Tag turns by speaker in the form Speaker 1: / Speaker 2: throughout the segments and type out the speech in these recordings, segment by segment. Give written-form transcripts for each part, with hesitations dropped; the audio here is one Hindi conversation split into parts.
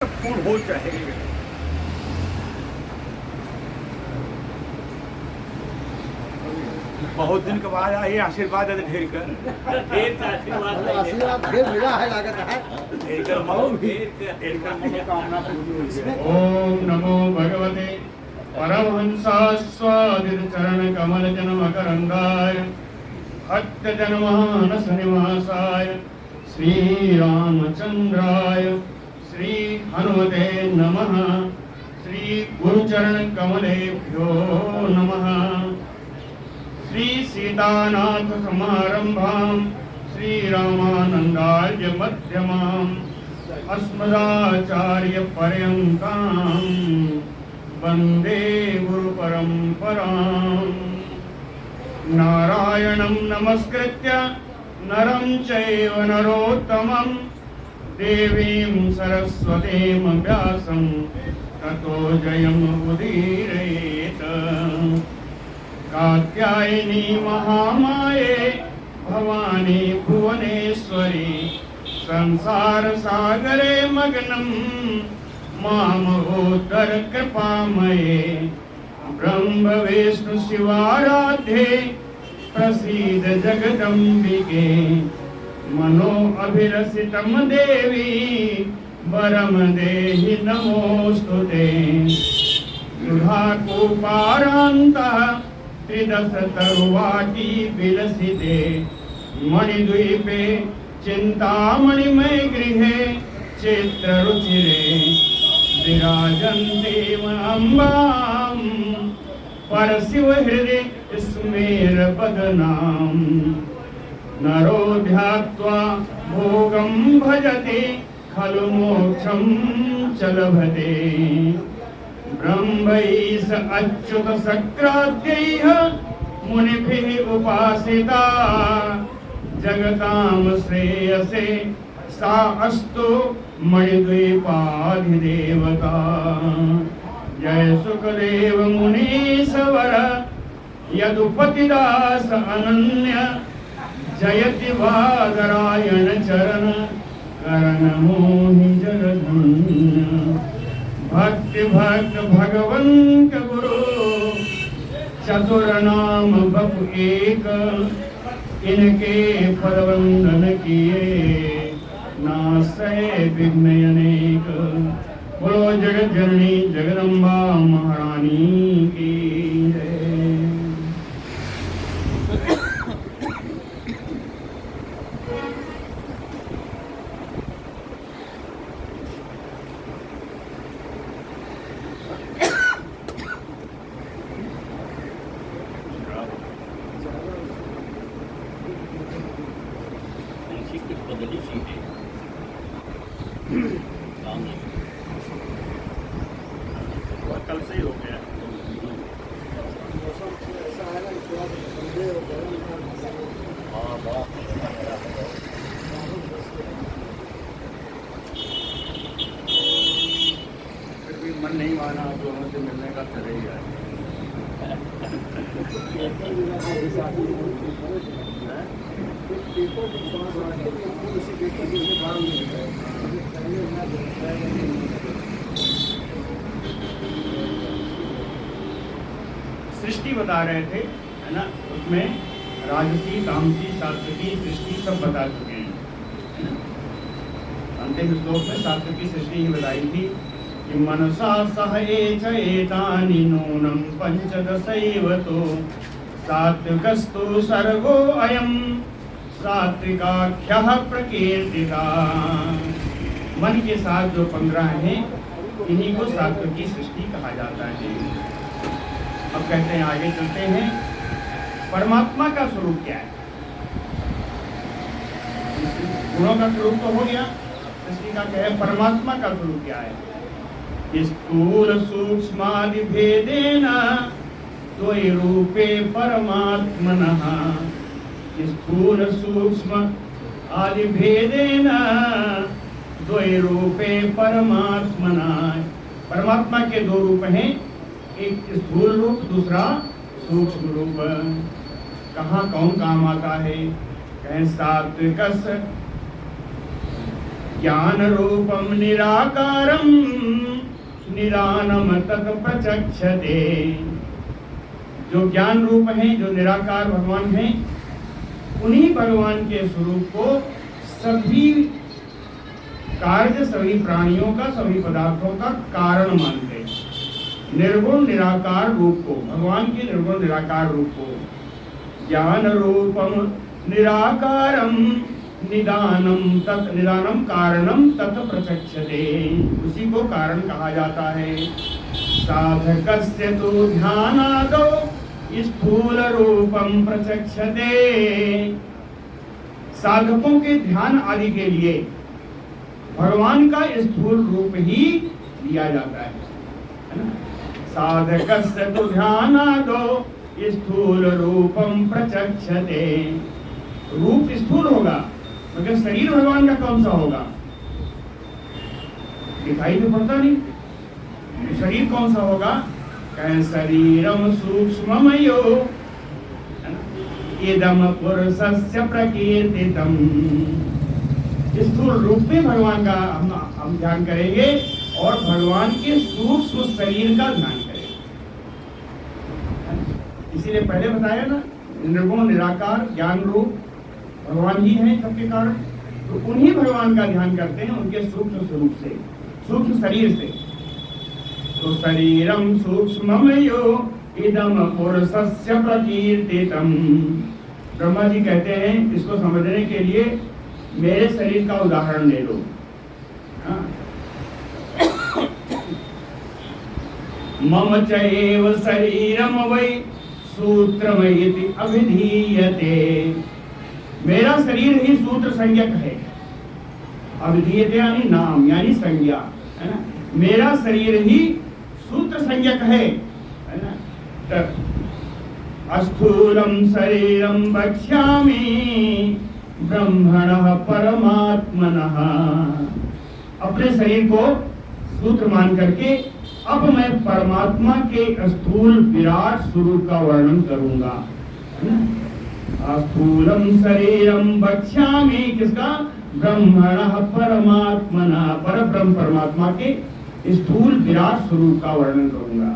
Speaker 1: फूल हो चाहे बहुत दिन के बाद आई आशीर्वाद है ढेर कर
Speaker 2: ढेर का आशीर्वाद
Speaker 3: ढेर मिला है लागत है।
Speaker 1: ढेर कर मनोकामना पूरी हुई।
Speaker 4: ओम नमो भगवते परमहंसास्वादित चरण कमल जन मकरंदाय भक्त जनमानस निवासाय श्री रामचंद्राय श्री हनुमते नमः। श्री गुरुचरण कमलेभ्यो नमः। श्री सीतानाथ समारंभां श्री रामानंदार्य मध्यमाम् अस्मदाचार्य पर्यन्तां वंदे गुरु परंपराम्। नारायणं नमस्कृत्य नरं चैव नरोत्तमं देवीं सरस्वतीं व्यासं ततो जयमुदीरयेत्। कात्यायनी महामाये भवानी भुवनेश्वरी संसार सागरे मग्नं मामोदर कृपामये। ब्रह्म विष्णु शिवाराध्ये प्रसीद जगदम्बिके। मनो अभिरसितं देवी वरम देहि नमोस्तुते। सुधा कूपारान्तः त्रिदश तरुवाटी विलसिते। मणिद्वीपे चिन्तामणिमय गृहे चित्ररुचिरे विराजन्तीम् अम्बां परशिव हृदि स्मेरवदनाम्। नरो ध्यात्वा भोगं भजते खलु मोक्षं च लभते। ब्रह्मैष अच्युत सक्राद्यैः मुनिभिः उपासिता। जगतां श्रेयसे सा अस्तु मणिद्वीपाधिदेवता। जय सुखदेव मुनीश्वर यदुपतिदास अनन्य। जयति वादरायण चरण करण मोहि जगधन्य। भक्ति भक्त भगवंत गुरु चतुर नाम बपु एक। इनके पदवंदन किए नासै विघ्न अनेक। बोलो जगत जननी जगदम्बा महारानी की जय।
Speaker 1: कल से ही हो गया। फिर भी मन नहीं माना दोनों से मिलने का चले ही आए।
Speaker 4: सृष्टि बता रहे थे, है ना? उसमें राजसी, तामसी, सात्विकी सृष्टि सब बता चुके हैं, है ना? अंतिम श्लोक में सात्विकी सृष्टि ही बताई थी कि मनसा सह एतानि नूनं पंचदशैव तो सात्विकस्तु सर्गो अयं सात्विकाख्यः प्रकीर्तिता। मन के साथ जो 15 हैं इन्हीं को सात्विकी सृष्टि कहा जाता है। अब कहते हैं, आगे चलते हैं, परमात्मा का स्वरूप क्या है? गुणों का स्वरूप तो हो गया, सृष्टि का क्या है? परमात्मा का स्वरूप क्या है? स्थूल सूक्ष्मादि भेदेन द्वै रूपे परमात्मनः। स्थूल सूक्ष्म आदि भेदेन द्वै रूपे परमात्मनः। परमात्मा के दो रूप हैं, एक स्थूल रूप, दूसरा सूक्ष्म रूप। कहाँ कौन काम आता है? कहें सात्विकस ज्ञान रूपम निराकारम निदानम तत् प्रचक्षते। जो ज्ञान रूप हैं, जो निराकार भगवान हैं, उन्हीं भगवान के स्वरूप को सभी कार्य, सभी प्राणियों का, सभी पदार्थों का कारण मानते हैं। निर्गुण निराकार रूप को, भगवान के निर्गुण निराकार रूप को ज्ञान रूपम निराकारम निदानम कारणम तत् प्रचक्षते, उसी को कारण कहा जाता है। साधकस्य तो ध्यानादो स्थूल रूपम प्रचक्षते। साधकों के ध्यान आदि के लिए भगवान का स्थूल रूप ही लिया जाता है ना। साधकस्य तु ध्यानादो स्थूल रूपम प्रचक्षते। रूप स्थूल होगा मगर शरीर भगवान का कौन सा होगा, दिखाई तो पड़ता नहीं। शरीर कौन सा होगा, कहें शरीरम सूक्ष्ममयो इदम पुरुषस्य प्रकीर्तितम। स्थूल रूप में भगवान का हम ध्यान करेंगे और भगवान के सूक्ष्म शरीर का ध्यान करेंगे। इसीलिए पहले बताया ना, निर्गुण निराकार ज्ञान रूप भगवान ही हैं सबके कारण, तो उन्हीं भगवान का ध्यान करते हैं, उनके सूक्ष्म स्वरूप से, सूक्ष्म शरीर से। तो शरीरम सूक्ष्ममयो इदम पुरुषस्य प्रकीर्तितम। ब्रह्मा जी कहते हैं, इसको समझने के लिए मेरे शरीर का उदाहरण ले लो। मम चैव शरीरम वै सूत्रमयिति अभिधीयते। मेरा शरीर ही सूत्र संज्ञक है। अभिधीयते यानी नाम, यानी संज्ञा, है ना। मेरा शरीर ही सूत्र संज्ञक है ना। अस्थूलम शरीरम वक्ष्यामि ब्रह्मणः परमात्मनः। अपने शरीर को सूत्र मान करके अब मैं परमात्मा के स्थूल विराट स्वरूप का वर्णन करूंगा। अस्थूलम शरीरम वक्ष्यामि, किसका, ब्रह्मणः परमात्मनः, परब्रह्म परमात्मा के स्थूल विराट स्वरूप का वर्णन करूंगा।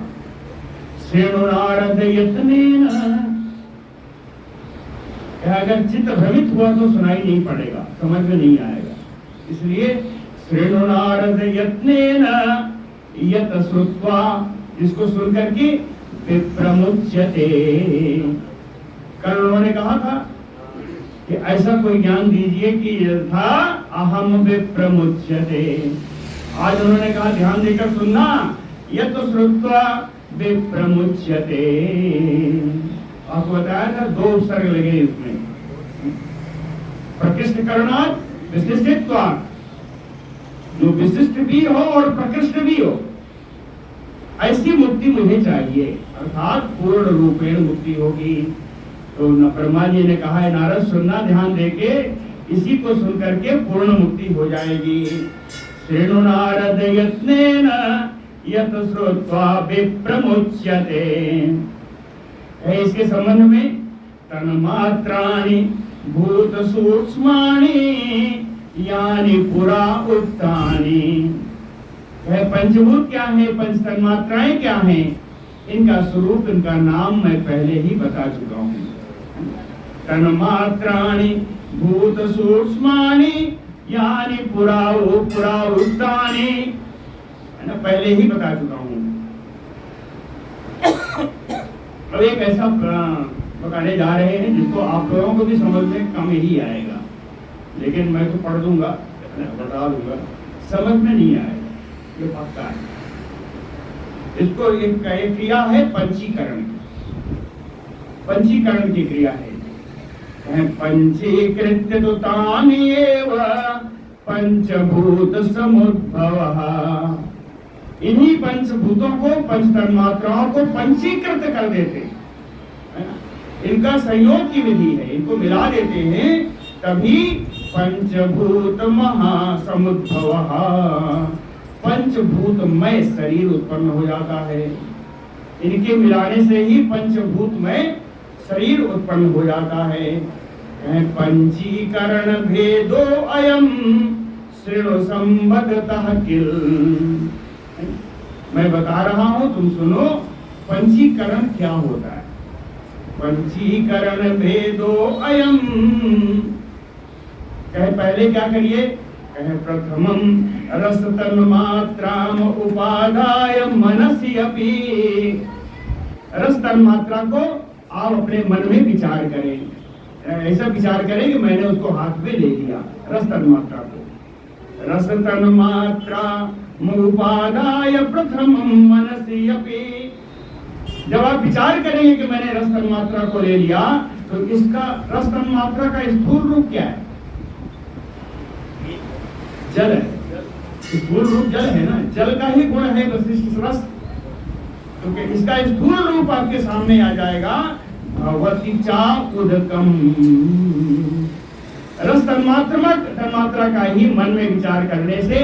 Speaker 4: श्रेणु नारद यत्नेन, अगर चित्त भ्रमित हुआ तो सुनाई नहीं पड़ेगा, समझ में नहीं आएगा। इसलिए श्रेणु नारद यत्नेन यत श्रुत्वा, जिसको सुन करके विप्रमुच्यते। कल उन्होंने कहा था कि ऐसा कोई ज्ञान दीजिए कि यथा अहम विप्रमुच्यते। आज उन्होंने कहा ध्यान देकर सुनना, यत श्रुत्वा विप्रमुच्यते। आपको बताया था 2 उपसर्ग लगे इसमें, प्रकृष्ट करणात् विशिष्टत्वात्, जो विशिष्ट भी हो और प्रकृष्ट भी हो, ऐसी मुक्ति मुझे चाहिए, अर्थात पूर्ण रूपेण मुक्ति होगी। तो ब्रह्मा जी ने कहा है नारद सुनना ध्यान देके, इसी को सुन करके पूर्ण मुक्ति हो जाएगी। श्रेणु नारद यत्नेन यत श्रुत्वा विप्रमुच्यते। इसके संबंध में तन्मात्राणि भूत सूक्ष्माणि यानि पुरा उक्तानि। पंचभूत क्या है, पंच तन्मात्राएं क्या हैं, इनका स्वरूप, इनका नाम मैं पहले ही बता चुका हूँ। तन्मात्राणि भूत सूक्ष्माणि यानि पुरा उक्तानि, है ना, पहले ही बता चुका हूँ। अब एक ऐसा बताने जा रहे हैं जिसको आप लोगों को भी समझ में कम ही आएगा, लेकिन मैं तो पढ़ दूंगा, बता दूंगा, समझ में नहीं आएगा, ये पक्का है। इसको एक क्रिया है पंचीकरण, पंचीकरण की क्रिया है। पंचीकृत्य तो तानि एव पंचभूत समुद्भवः। इन्हीं पंचभूतों को, पंच तन्मात्राओं को पंचीकृत कर देते हैं, इनका संयोग की विधि है, इनको मिला देते हैं, तभी पंचभूत महासमुद्भवः, पंचभूतमय शरीर उत्पन्न हो जाता है। इनके मिलाने से ही पंचभूतमय शरीर उत्पन्न हो जाता है। पंचीकरण भेदो अयम श्रेणु संबद्धतः किल। मैं बता रहा हूं, तुम सुनो पंचीकरण क्या होता है। पंचीकरण भेदो अयम। कहे पहले क्या करिए, कहे प्रथमम रस तन मात्राम उपादाय मनसि अपि। रस तन मात्रा को आप अपने मन में विचार करें, ऐसा विचार करें कि मैंने उसको हाथ में ले लिया, रस तन मात्रा को। रस तन मात्रा उपादाय प्रथमम मनसि अपि। जब आप विचार करेंगे कि मैंने रस तन मात्रा को ले लिया, तो इसका रस तन मात्रा का स्थूल रूप क्या है? जल है। स्थूल रूप जल है ना, जल का ही गुण है विशिष्ट रस। क्योंकि इसका स्थूल रूप आपके सामने आ जाएगा, भवति चा उदकम। रस तन्मात्रा का ही मन में विचार करने से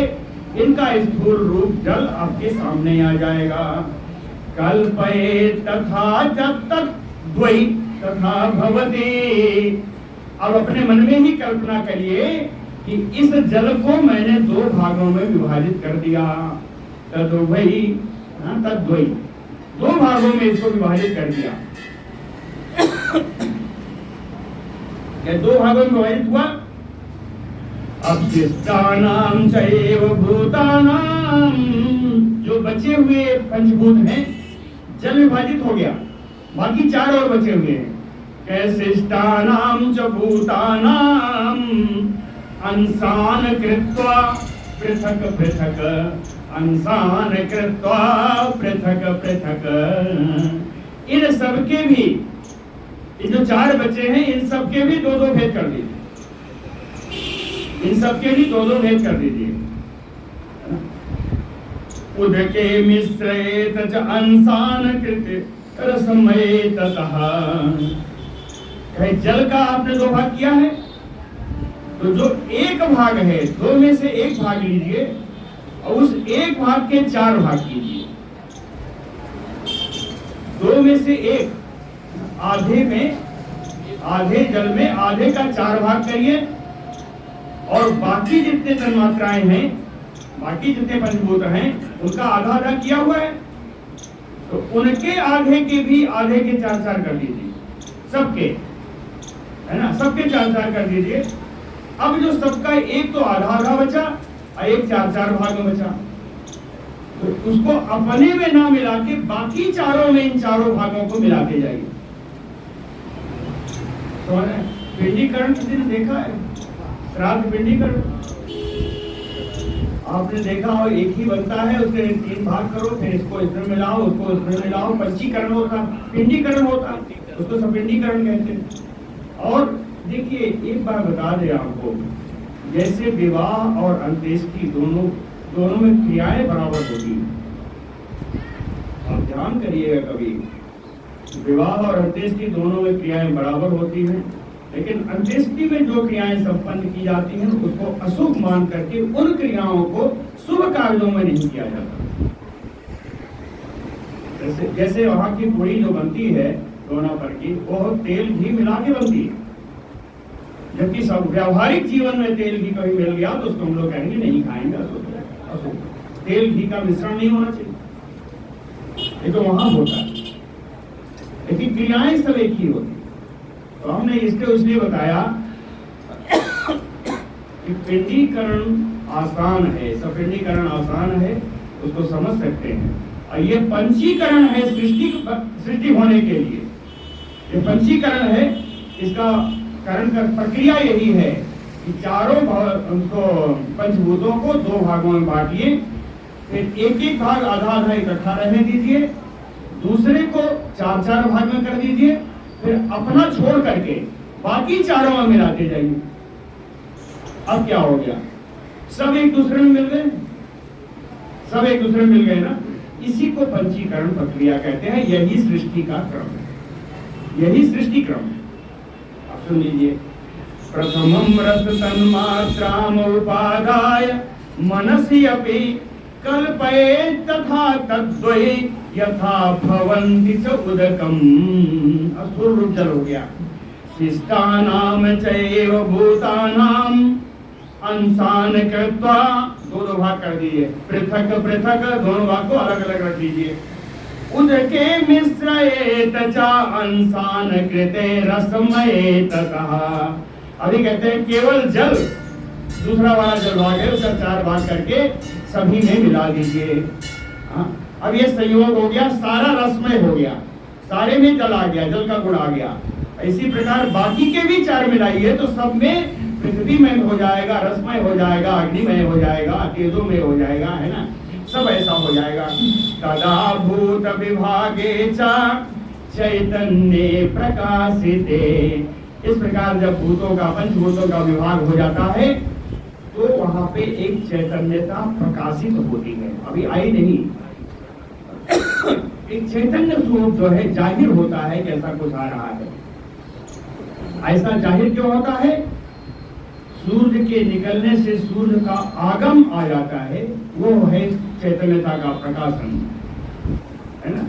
Speaker 4: इनका स्थूल रूप जल आपके सामने आ जाएगा। कल्पये तथा तद्वै तथा भवति। अब अपने मन में ही कल्पना करिए कि इस जल को मैंने दो भागों में विभाजित कर दिया। तद्वै तद्वै, दो भागों में इसको विभाजित कर दिया। क्या दो भागों में विभाजित हुआ? अवशिष्टानां चैव भूतानां, जो बचे हुए पंचभूत हैं, जल विभाजित हो गया, बाकी चार और बचे हुए हैं। कैशिष्टानां च भूतानां अंशान कृत्वा पृथक पृथक, अंशान कृत्वा पृथक पृथक। इन सबके भी, इन जो चार बचे हैं, इन सबके भी दो दो भेद कर दीजिए। इन सबके भी दो दो भेद कर दीजिए। उदके मिश्रेत च अंशान कृत रसमयेततः। जल का आपने दो भाग किया है, तो जो एक भाग है, दो में से एक भाग लीजिए और उस एक भाग के चार भाग कीजिए। दो में से एक, आधे में, आधे जल में आधे का चार भाग करिए, और बाकी जितने तन्मात्राएं हैं, बाकी जितने पंचभूत हैं, उनका आधा आधा किया हुआ है, तो उनके आधे के भी आधे के चार चार कर दीजिए। सबके, है ना, सबके चार चार कर दीजिए। अब जो सबका एक तो आधा आधा बचा और एक चार चार भाग में बचा, तो उसको अपने में ना मिला के बाकी चारों में इन चारों भागों को मिलाते जाइए। तो पिंडीकरण किसी ने देखा है? श्राद्ध पिंडीकरण आपने देखा हो, एक ही बनता है, उसके तीन भाग करो, फिर इसको इसमें मिलाओ, उसको इसमें मिलाओ, पंचीकरण होता, पिंडीकरण होता, उसको सपिंडीकरण कहते हैं। और देखिए एक बार बता दें आपको, जैसे विवाह और अंत्येष्टि दोनों में क्रियाएं बराबर होती हैं। आप ध्यान करिएगा, कभी विवाह और अंत्येष्टि दोनों में क्रियाएं बराबर होती हैं, लेकिन अंत्येष्टि में जो क्रियाएं संपन्न की जाती हैं उसको अशुभ मान करके उन क्रियाओं को शुभ कार्यों में नहीं किया जाता। जैसे वहां की पूरी जो बनती है दोना पर की, वो तेल घी मिला के बनती है, जबकि सब व्यावहारिक जीवन में तेल घी कभी मिल गया तो उसको हम लोग कहेंगे नहीं खाएंगे, अशुभ। तेल घी का मिश्रण नहीं होना चाहिए, ये तो वहां होता है, लेकिन क्रियाएं सब एक ही होती। तो हमने इसके इसलिए बताया कि पिंडीकरण आसान है, सपिंडीकरण आसान है, उसको समझ सकते हैं। और ये पंचीकरण है सृष्टि होने के लिए, ये पंचीकरण है। इसका करण का प्रक्रिया यही है कि चारों उनको पंचभूतों को दो भागों में बांटिए, फिर एक एक भाग आधा आधा इकट्ठा रहने दीजिए, दूसरे को चार चार भाग में कर दीजिए, फिर अपना छोड़ करके बाकी चारों में मिलाते जाइए। अब क्या हो गया? सब एक दूसरे में मिल गए, सब एक दूसरे में मिल गए ना। इसी को पंचीकरण प्रक्रिया कहते हैं। यही सृष्टि का क्रम है, यही सृष्टि क्रम है। आप सुन लीजिए, प्रथमम रस तन्मात्राम उपादाय मनसि अपि कल्पये तथा तद्वै यथा भवन्ति च उदकम। स्थूल रूप जल हो गया। शिष्टानाम चैव भूतानाम अंशान कृत्वा, दोनों भाग कर दीजिए, पृथक पृथक, दोनों भाग को अलग अलग रख दीजिए। उदके मिश्रयेत च अंशान कृते रसमयेत कहा। अभी कहते हैं केवल जल, दूसरा वाला जल भाग है उसका 4 भाग करके सभी में मिला दीजिए। अब ये संयोग हो गया, सारा रसमय हो गया, सारे में जल आ गया, जल का गुण आ गया। इसी प्रकार बाकी के भी 4 मिलाइए तो सब में पृथ्वीमय हो जाएगा, रसमय हो जाएगा, अग्निमय हो जाएगा, तेजोमय हो जाएगा, है ना, सब ऐसा हो जाएगा। तदा भूत विभागे च चैतन्य प्रकाशिते। इस प्रकार जब भूतों का, पंचभूतों का विभाग हो जाता है तो वहां पे एक चैतन्यता प्रकाशित होती है, अभी आई नहीं। एक चैतन्य स्वरूप जो है जाहिर होता है कि ऐसा कुछ आ रहा है। ऐसा जाहिर क्यों होता है? सूर्य के निकलने से सूर्य का आगम आ जाता है, वो है चैतन्यता का प्रकाशन, है ना।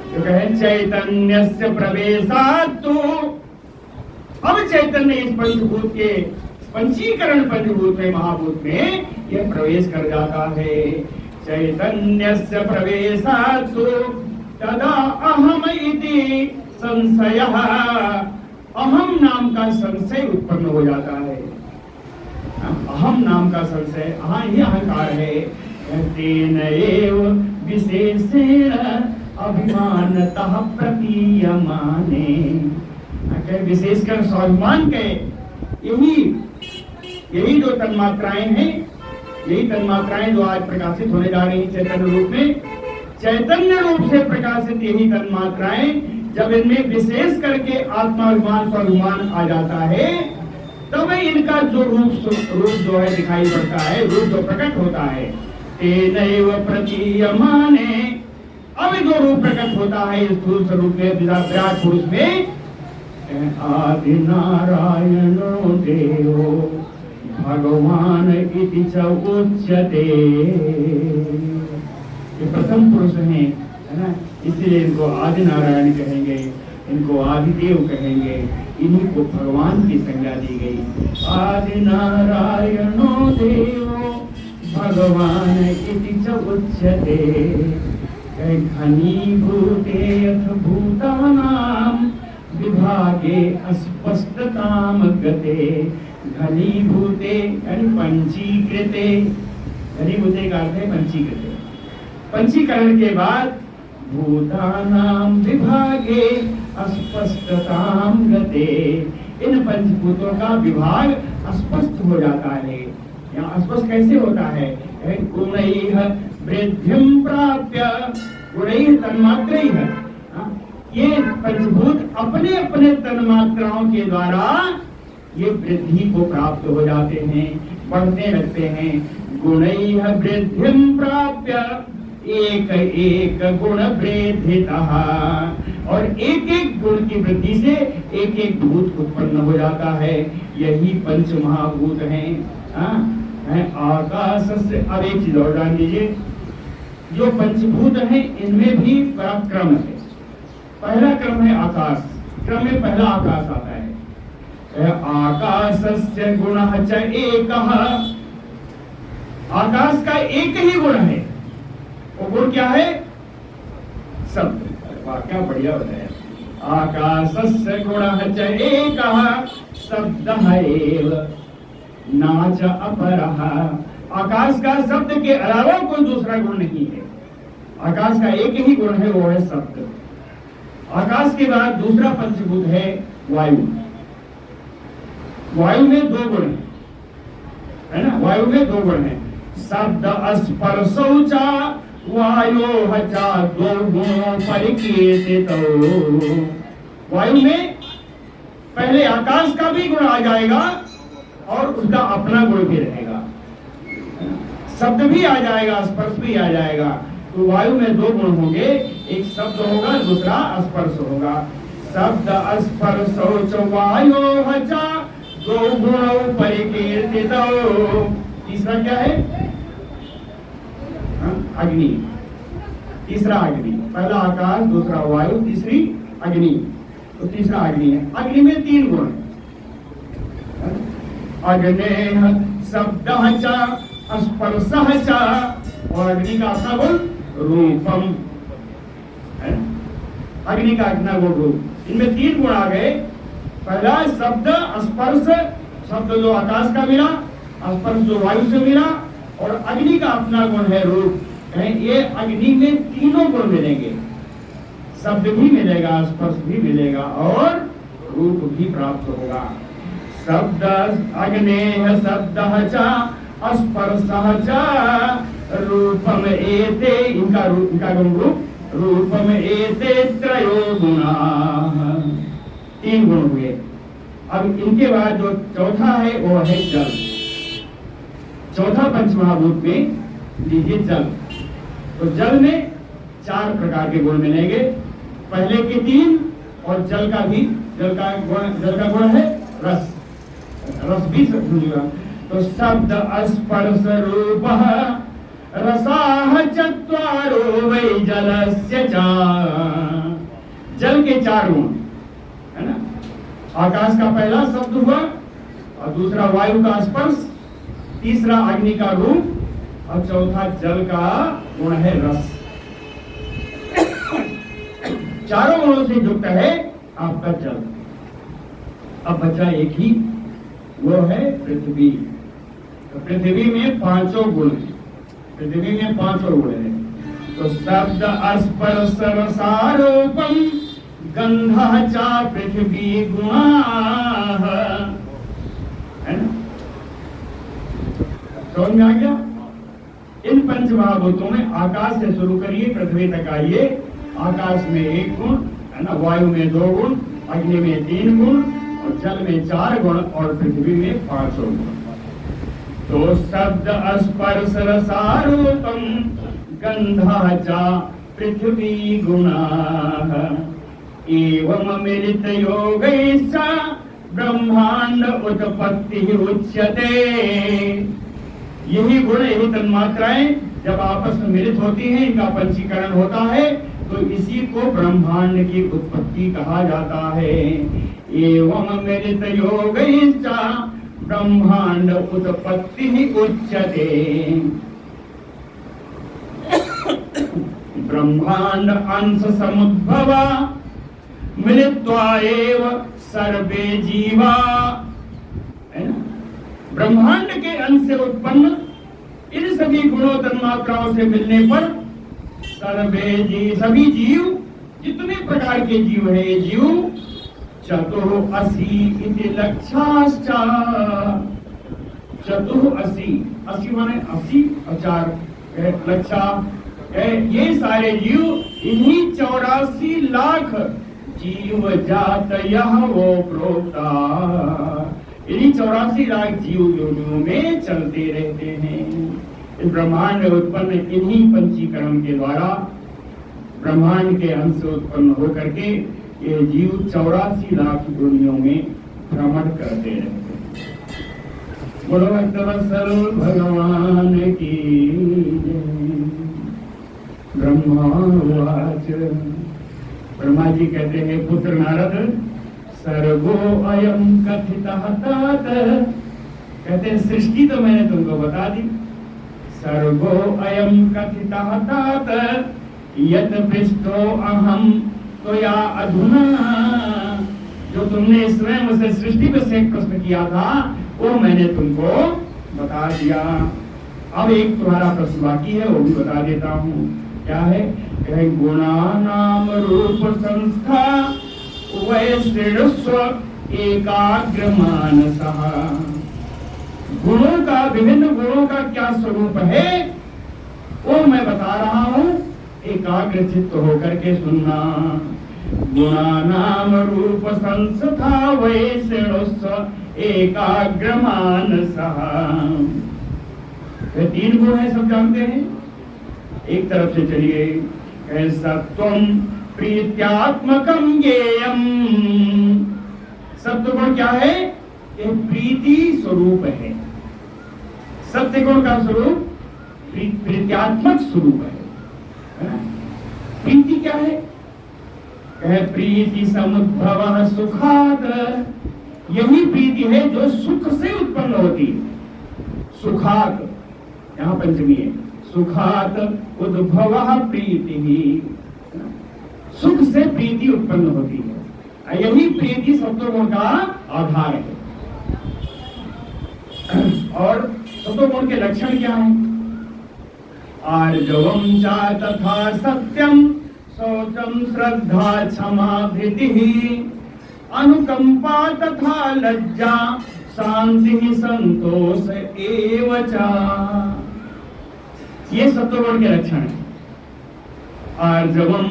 Speaker 4: तो कहे चैतन्यस्य प्रवेशात्, तो अब चैतन्य इस पंचभूत के पंचीकरण पंचभूत में, महाभूत में यह प्रवेश कर जाता है। चैतन्यस्य प्रवेशात् तदा अहम इति संशयः, अहम नाम का संशय उत्पन्न हो जाता है। अहम नाम का संशय, हाँ ये अहंकार है। तेन एव विशेषेण अभिमानतः प्रतीयमाने, विशेषकर स्वाभिमान के यही जो तन्मात्राएं हैं, यही तन्मात्राएं जो आज प्रकाशित होने जा रही चैतन्य रूप में, चैतन्य रूप से प्रकाशित यही तन्मात्राएं जब इनमें विशेष करके आत्माभिमान स्वाभिमान आ जाता है तब इनका जो रूप जो है दिखाई पड़ता है, रूप जो प्रकट होता है। तेनैव प्रतीयमाने, अब जो रूप प्रकट होता है इस स्थूल स्वरूप में, विराट पुरुष में, आदि नारायणो देवो भगवान इति च उच्यते। ये प्रथम पुरुष है ना, इसलिए इनको आदि नारायण कहेंगे, इनको आदिदेव कहेंगे, इन्हीं को भगवान की संज्ञा दी गई। आदि नारायणो देवो भगवान इति च उच्यते। घनीभूते अथ भूतानां विभागे अस्पष्टताम गते। घनीभूते यानी पंचीकृते, घनीभूते का अर्थ है पंचीकृते। पंचीकरण के बाद भूतानां विभागे अस्पष्टताम गते, इन पंचभूतों का विभाग अस्पष्ट हो जाता है। यहाँ अस्पष्ट कैसे होता है? गुणैः वृद्धिं प्राप्य, गुणैः तन्मात्रैः, ये पंचभूत अपने अपने तन्मात्राओं के द्वारा ये वृद्धि को प्राप्त हो जाते हैं, बढ़ने लगते हैं। गुणैः वृद्धिं प्राप्य एक एक गुण वृद्धितः, और एक एक गुण की वृद्धि से एक एक भूत उत्पन्न हो जाता है। यही पंच महाभूत हैं। आकाश से, अब एक चीज और जान लीजिए, जो पंचभूत हैं इनमें भी क्रम है। पहला क्रम है आकाश, क्रम में पहला आकाश आता है। आकाशस्य गुणः च एकः, आकाश का एक ही गुण है, वो गुण क्या है? शब्द। क्या बढ़िया बताया। आकाशस्य गुणः च एकः शब्दः एव न च अपरः, आकाश का शब्द के अलावा कोई दूसरा गुण नहीं है। आकाश का एक ही गुण है, वो है शब्द। आकाश के बाद दूसरा पंचभूत है वायु। वायु में 2 गुण है ना, वायु में 2 गुण है। शब्द स्पर्शौ च वायोः च 2 गुणों परिकीर्तितौ। वायु में पहले आकाश का भी गुण आ जाएगा और उसका अपना गुण भी रहेगा, शब्द भी आ जाएगा, स्पर्श भी आ जाएगा। तो वायु में 2 गुण होंगे, एक शब्द होगा, दूसरा स्पर्श होगा। शब्द स्पर्शौ च वायोः च 2 गुणों परिकीर्तितौ। तीसरा क्या है? अग्नि। तीसरा अग्नि, पहला आकाश, दूसरा वायु, तीसरी अग्नि। तो तीसरा अग्नि है। अग्नि में 3 गुण। अग्नेः शब्दः च स्पर्शः च, और अग्नि का अपना गुण रूपम है। अग्नि का अपना गुण रूप, इनमें 3 गुण आ गए। पहला शब्द स्पर्श, शब्द जो आकाश का मिला, स्पर्श जो वायु से मिला, और अग्नि का अपना गुण है रूप। ये अग्नि में तीनों गुण मिलेंगे, शब्द भी मिलेगा, स्पर्श भी मिलेगा और रूप भी प्राप्त होगा। शब्द अग्नेः शब्दः च स्पर्शः च रूपम एते, इनका गुण रूप, रूपम एते त्रयो गुणाः, 3 गुण हुए। अब इनके बाद जो चौथा है वो है जल। चौथा पंचमहाभूत में लीजिए जल। तो जल में 4 प्रकार के गुण मिलेंगे, पहले के 3 और जल का भी, जल का गुण है रस, रस भी समझिएगा। तो शब्द स्पर्श रूपः रसाः चत्वारो वै जलस्य च, जल के 4 गुण है ना। आकाश का पहला शब्द हुआ, और दूसरा वायु का स्पर्श, तीसरा अग्नि का रूप, और चौथा जल का गुण है रस। 4 गुणों से युक्त है आपका जल। अब बचा एक ही, वो है पृथ्वी। तो पृथ्वी में 5 गुण है, पृथ्वी में 5 गुण है। तो शब्द स्पर्श रसारूपम गंधः च पृथ्वी गुणाः, है ना। समझ में आ गया। इन पंचमहाभूतों में आकाश से शुरू करिए, पृथ्वी तक आइए। आकाश में 1 गुण है ना, वायु में 2 गुण, अग्नि में 3 गुण, और जल में 4 गुण, और पृथ्वी में 5 गुण। तो शब्द स्पर्श रसारूपम गंधः च पृथ्वी गुणाः एवं मिलित योगैश्च ब्रह्मांड उत्पत्ति उच्यते। यही गुण, यही तन्मात्राएं जब आपस में मिलित होती हैं, इनका पंचीकरण होता है, तो इसी को ब्रह्मांड की उत्पत्ति कहा जाता है। एवं मिलित योगैश्च ब्रह्मांड उत्पत्ति उच्यते। ब्रह्मांड अंश समुद्भवा मिलित्वा एव सर्वे जीवा, है ना। ब्रह्मांड के अंश से उत्पन्न इन सभी गुणों तन्मात्राओं से मिलने पर सर्वे जीव, सभी जीव, जितने प्रकार के जीव है ये जीव, चतुरअसी इति लक्षाश्च, चतुरअसी, 80 माने 80 और 4 लक्षा, ये सारे जीव, इन्हीं 84 लाख जीव जात यह वो प्रोक्ता, इन्हीं 84 लाख जीव योनियों में चलते रहते हैं। इस ब्रह्मांड में उत्पन्न इन्हीं पंचीकरण के द्वारा, ब्रह्मांड के अंश से उत्पन्न होकर के ये जीव 84 लाख योनियों में भ्रमण करते रहते हैं। बोलो दरअसल भगवान की ब्रह्मावाच। ब्रह्मा जी कहते हैं, पुत्र नारद, सर्वो अयम कथितः तात, कहते हैं सृष्टि तो मैंने तुमको बता दी। सर्वो अयम कथितः तात यत पृष्ठो अहम त्वया अधुना, जो तुमने स्वयं उसे सृष्टि पे से प्रश्न किया था वो मैंने तुमको बता दिया। अब एक तुम्हारा प्रश्न बाकी है, वो भी बता देता हूँ। क्या है? गुणानाम रूप संस्था वैश्रेणस्व एकाग्र मानसः। गुणों का, विभिन्न गुणों का क्या स्वरूप है वो मैं बता रहा हूँ, एकाग्र चित्त होकर के सुनना। गुणानाम रूप संस्था वैश्रेणस्व एकाग्र मानसः। ये 3 गुण है, सब जानते हैं। एक तरफ से चलिए, सत्वम प्रीत्यात्मकम ज्ञेयम। सत्व गुण क्या है? एक प्रीति स्वरूप है। सत्य गुण का स्वरूप प्रीत्यात्मक स्वरूप है। प्रीति क्या है? प्रीति समुद्भव सुखात्। यही प्रीति है जो सुख से उत्पन्न होती है। सुखात, यहाँ पंचमी है, सुखात उद्भवः प्रीति, सुख से प्रीति उत्पन्न होती है। यही प्रीति सत्वगुण का आधार है। और सत्वगुण के लक्षण क्या है? आर्जवम च तथा सत्यम शौचम श्रद्धा क्षमा धृतिः अनुकंपा तथा लज्जा शांति संतोष एव च। ये सत्वगुण के लक्षण है। आर्जवम,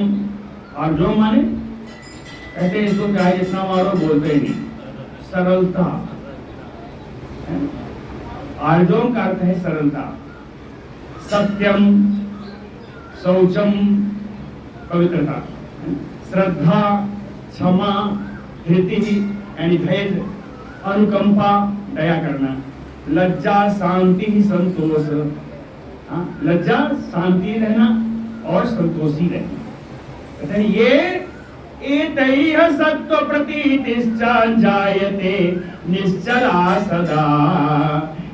Speaker 4: आर्जवम माने कहते हैं इसको क्या, जितना मारो बोलते ही नहीं, सरलता। आर्जवम का अर्थ है सरलता। सत्यम, शौचम पवित्रता, श्रद्धा, क्षमा, धृति यानी धैर्य, अनुकंपा दया करना, लज्जा, शांति, संतोष। लज्जा, शांति रहना और संतोषी रहना। कहते हैं ये एतैः सत्व प्रतीतिश्च जायते निश्चला सदा।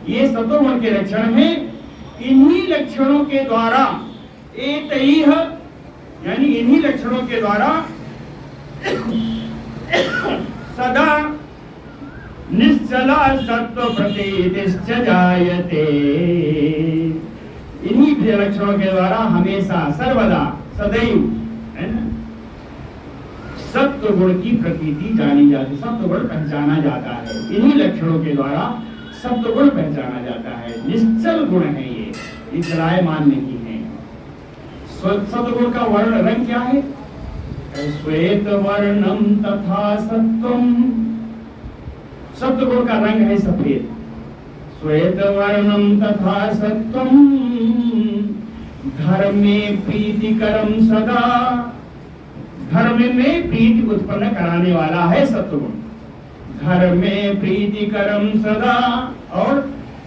Speaker 4: ये सत्वगुण के लक्षण हैं। इन्हीं लक्षणों के द्वारा, एतैः यानी इन्हीं लक्षणों के द्वारा सदा निश्चला सत्व प्रतीतिश्च जायते। इन्हीं लक्षणों के द्वारा हमेशा, सर्वदा, सदैव, है ना, सत्व गुण की प्रतीति जानी जाती, सत्व गुण पहचाना जाता है। इन्हीं लक्षणों के द्वारा सत्व गुण पहचाना जाता है। निश्चल गुण है ये चलायमान नहीं है। सत्व गुण का वर्ण रंग क्या है? श्वेत वर्णम तथा सत्वम। सत्व गुण का रंग है सफेद। श्वेत वर्णम तथा सत्वम धर्मे प्रीतिकरम सदा। धर्म में प्रीति उत्पन्न कराने वाला है सत्वगुण। धर्मे प्रीतिकरम सदा और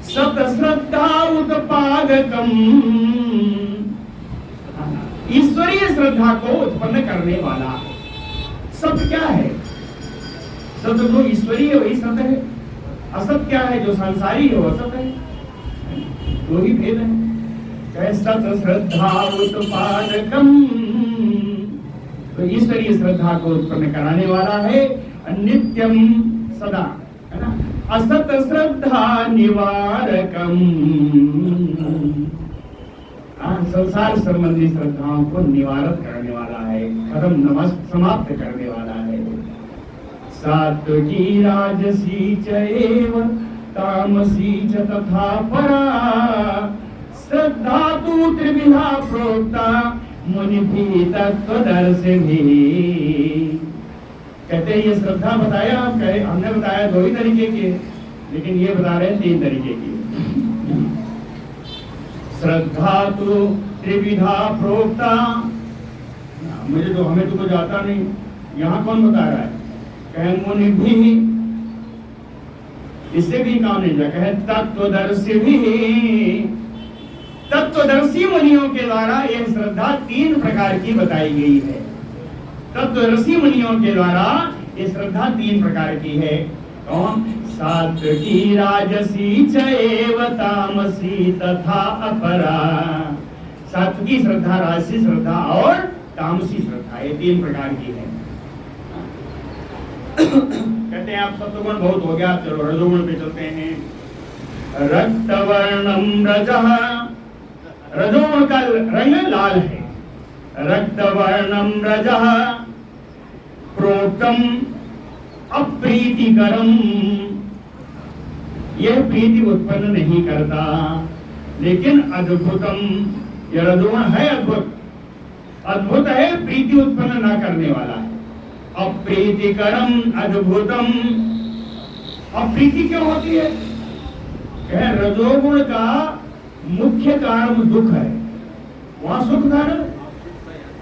Speaker 4: सत श्रद्धा उत्पादकम, ईश्वरीय श्रद्धा को उत्पन्न करने वाला। सत्य क्या है? सत्य जो ईश्वरीय वही सत्य है। असत क्या है? जो संसारी है वो असत है। दो ही भेद है। सत श्रद्धा उत्पादकम, तो ईश्वरीय श्रद्धा को उत्पन्न कराने वाला है। नित्यम सदा, है ना। असत श्रद्धा निवारकम, संसार संबंधी श्रद्धाओं को निवारक करने वाला है, खत्म समाप्त करने वाला है। सात्विकी राजसी च एव तामसी च तथा परा श्रद्धा तु त्रिविधा प्रोक्ता मुनि भी तत्वदर्शी भी। कहते हैं ये श्रद्धा बताया, हमने बताया दो ही तरीके की, लेकिन ये बता रहे हैं तीन तरीके की। श्रद्धा तो त्रिविधा प्रोक्ता, हमें तो कुछ आता नहीं, यहाँ कौन बता रहा है? कहे मुनि भी, इससे भी काम नहीं जा। कहे तत्वदर्शी भी, तत्वदर्शी मुनियों के द्वारा यह श्रद्धा तीन प्रकार की बताई गई है। तत्वदर्शी मुनियों के द्वारा यह श्रद्धा तीन प्रकार की है। कौन? सात्विकी राजसी च एव तामसी तथा अपरा। सात्विकी श्रद्धा, राजसी श्रद्धा और तामसी श्रद्धा, ये तीन प्रकार की है। कहते हैं आप सत्वगुण बहुत हो गया, चलो रजोगुण पे चलते हैं। रक्तवर्णम रजः, रजोगुण का रंग लाल है। रक्तवर्णम रजः प्रोक्तम अप्रीतिकरम, यह प्रीति उत्पन्न नहीं करता, लेकिन अद्भुतम, यह रजोगुण है अद्भुत, अद्भुत है, प्रीति उत्पन्न न करने वाला है। अप्रीतिकरम अद्भुतम, अप्रीति क्यों होती है? कह रजोगुण का मुख्य कारण दुख है। वहां सुख था ना,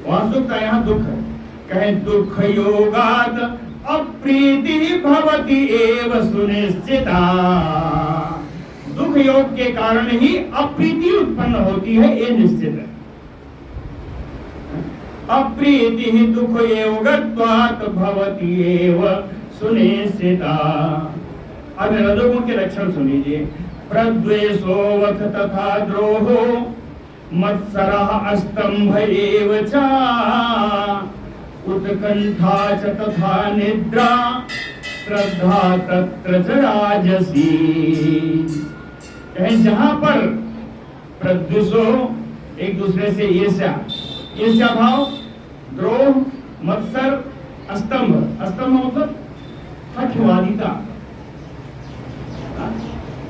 Speaker 4: वहां सुख था, यहाँ दुख है। कहे दुख योगात अप्रीति भवति एव सुनिश्चिता। दुख योग के कारण ही अप्रीति उत्पन्न होती है, ये निश्चित है। अप्रीति ही दुख योगत्वात् भवति एव सुनिश्चिता। अब रजोगुण के लक्षण सुन लीजिए। प्रद्वेषोऽवथ तथा द्रोहो मत्सरः अस्तंभ एव च उत्कंठा च तथा निद्रा श्रद्धा तत्र च राजसी। कहें जहां पर प्रद्वेषो एक दूसरे से ईर्ष्या भाव, द्रोह, मत्सर, अस्तंभ मतलब हठवादिता।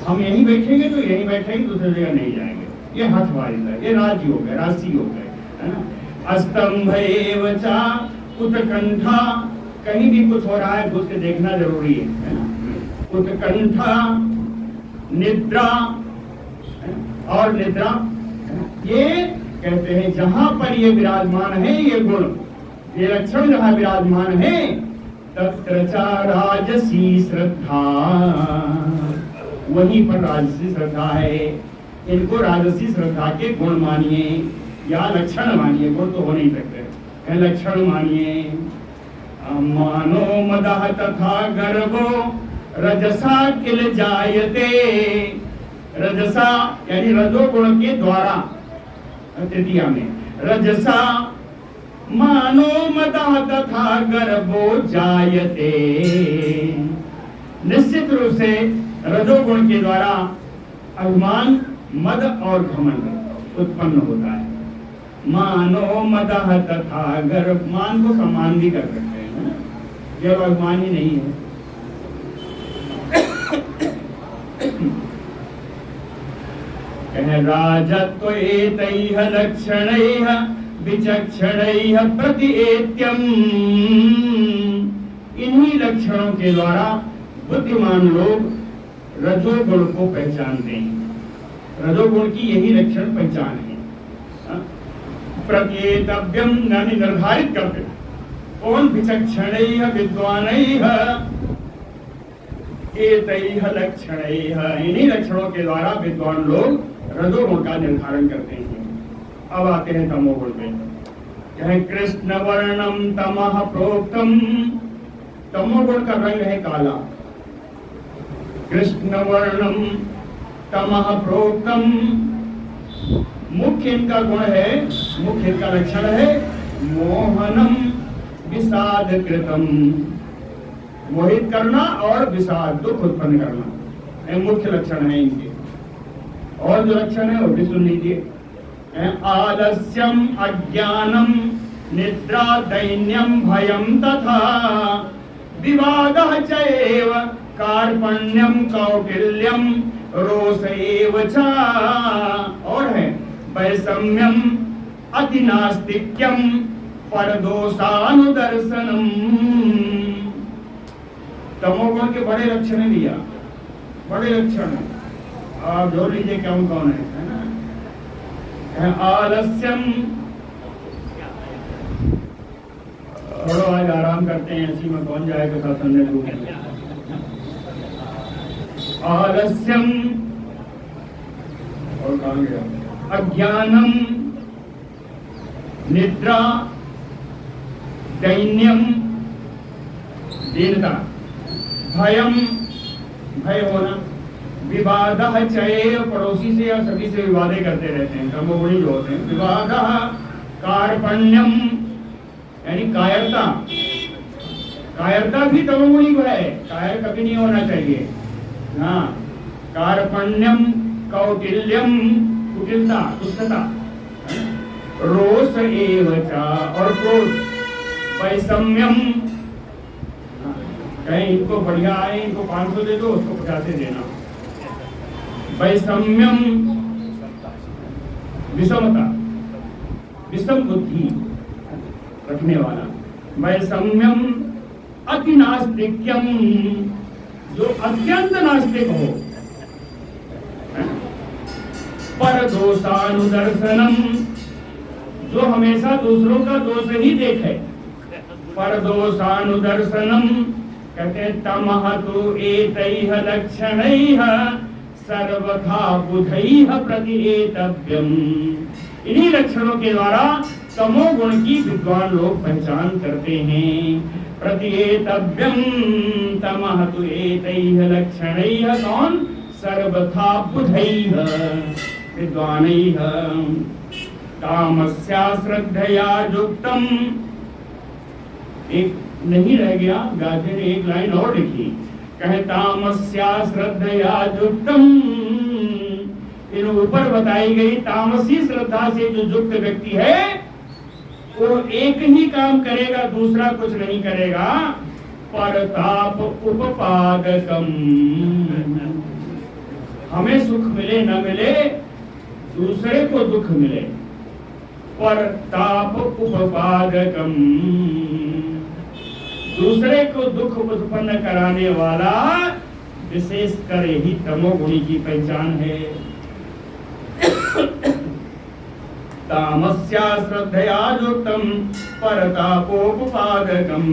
Speaker 4: हम यहीं बैठेंगे तो यहीं बैठेंगे, दूसरी जगह नहीं जाएंगे, ये हठवादिता, ये राजयोग है, राशि योग है ना। अस्तंभ एव च उत्कंठा, कहीं भी कुछ हो रहा है घुस के देखना जरूरी है ना। उत्कंठा, निद्रा और निद्रा, ये कहते हैं जहां पर ये विराजमान है, ये गुण, ये लक्षण जहां विराजमान है, तत्र च राजसी श्रद्धा, वहीं पर राजसी श्रद्धा है। इनको राजसी श्रद्धा के गुण मानिए या लक्षण मानिए, गुण तो हो नहीं सकते, लक्षण मानिए। मानो मदः तथा गर्वो रजसा किल जायते, रजसा यानी रजोगुण के द्वारा, तृतीया में रजसा मानो मदः तथा गर्वो जायते, निश्चित रूप से रजोगुण के द्वारा अभिमान, मद और घमंड उत्पन्न होता है। मानो मदः तथा गर्व, मान को सम्मान भी कर सकते हैं, यह अभिमान ही नहीं है। राजत्व एतैः लक्षणैः विचक्षणैः प्रतिएत्यम्, इन्हीं लक्षणों के द्वारा बुद्धिमान लोग रजोगुण को पहचानते हैं। रजोगुण की यही लक्षण पहचान है। प्रत्येतव्यम यानी निर्धारित करते कौन, विचक्षणैः विद्वानैः एतैः लक्षणैः, इन्हीं लक्षणों के द्वारा विद्वान लोग रजोगुण का निर्धारण करते हैं। अब आते हैं तमोगुण पे। कहें कृष्ण वर्णम तमः प्रोक्तम, तमोगुण का रंग है काला। कृष्ण वर्णम तमः प्रोक्तम, मुख्य इनका गुण है, मुख्य इनका लक्षण है मोहनम विषाद कृतम, मोहित करना और विषाद, दुख उत्पन्न करना, ये मुख्य लक्षण है इनके। और जो लक्षण है वो भी सुन लीजिए। आलस्यम अज्ञानम निद्रा दैन्यम भयम तथा विवादः च एव कार्पण्यम कौटिल्यम रोष एव च, और है वैषम्यम अतिनास्तिक्यम परदोषानुदर्शनम। तमोगुण के बड़े लक्षण दिया, बड़े लक्षण आप जोड़ लीजिए कौन कौन है ना। आलस्यम, थोड़ा आज आराम करते हैं, इसी में कौन जाएगा शासन में डूबे। आलस्यम और कहाँ गया, अज्ञानम निद्रा दैन्यम दीनता, भयम भय होना, विवादः चैव पड़ोसी से या सभी से विवादे करते रहते हैं, तमोगुणी जो होते हैं। विवादः कार्पण्यम यानी कायरता, कायरता भी तमोगुणी है, कायर कभी नहीं होना चाहिए। हाँ, कार्पण्यम कौटिल्यम कुटिलता, दुष्टता, रोष एव च और क्रोध, वैषम्यम, कहीं इनको बढ़िया आए, इनको 500 दे दो, उसको 50 देना। वैषम्यम विषमता, विषम बुद्धि रखने वाला। वैषम्यम अति नास्तिक्यम, जो अत्यंत नास्तिक हो। परदोषानुदर्शनम, जो हमेशा दूसरों का दोष ही देखे। परदोषानुदर्शनम कहते हैं तमः तु एतैः लक्षणैः सर्वथा बुधैः प्रतिएतव्यम, इन्हीं लक्षणों के द्वारा तमोगुण की विद्वान लोग पहचान करते हैं। प्रतिएतव्यम तमः तु एतैः लक्षणैः, कौन? सर्वथा बुधैः विद्वानैः कामस्या श्रद्धया युक्तम। एक नहीं रह गया, गाते ने एक लाइन और लिखी, कहे तामस्या श्रद्धया युक्तम। इन ऊपर बताई गई तामसी श्रद्धा से जो युक्त व्यक्ति है वो एक ही काम करेगा, दूसरा कुछ नहीं करेगा। परताप उपपादकम, हमें सुख मिले न मिले, दूसरे को दुख मिले। परताप उपपादकम, दूसरे को दुख उत्पन्न कराने वाला विशेषकर ही तमोगुणी की पहचान है। तामस्या श्रद्धया युक्तम परतापोपपादकम।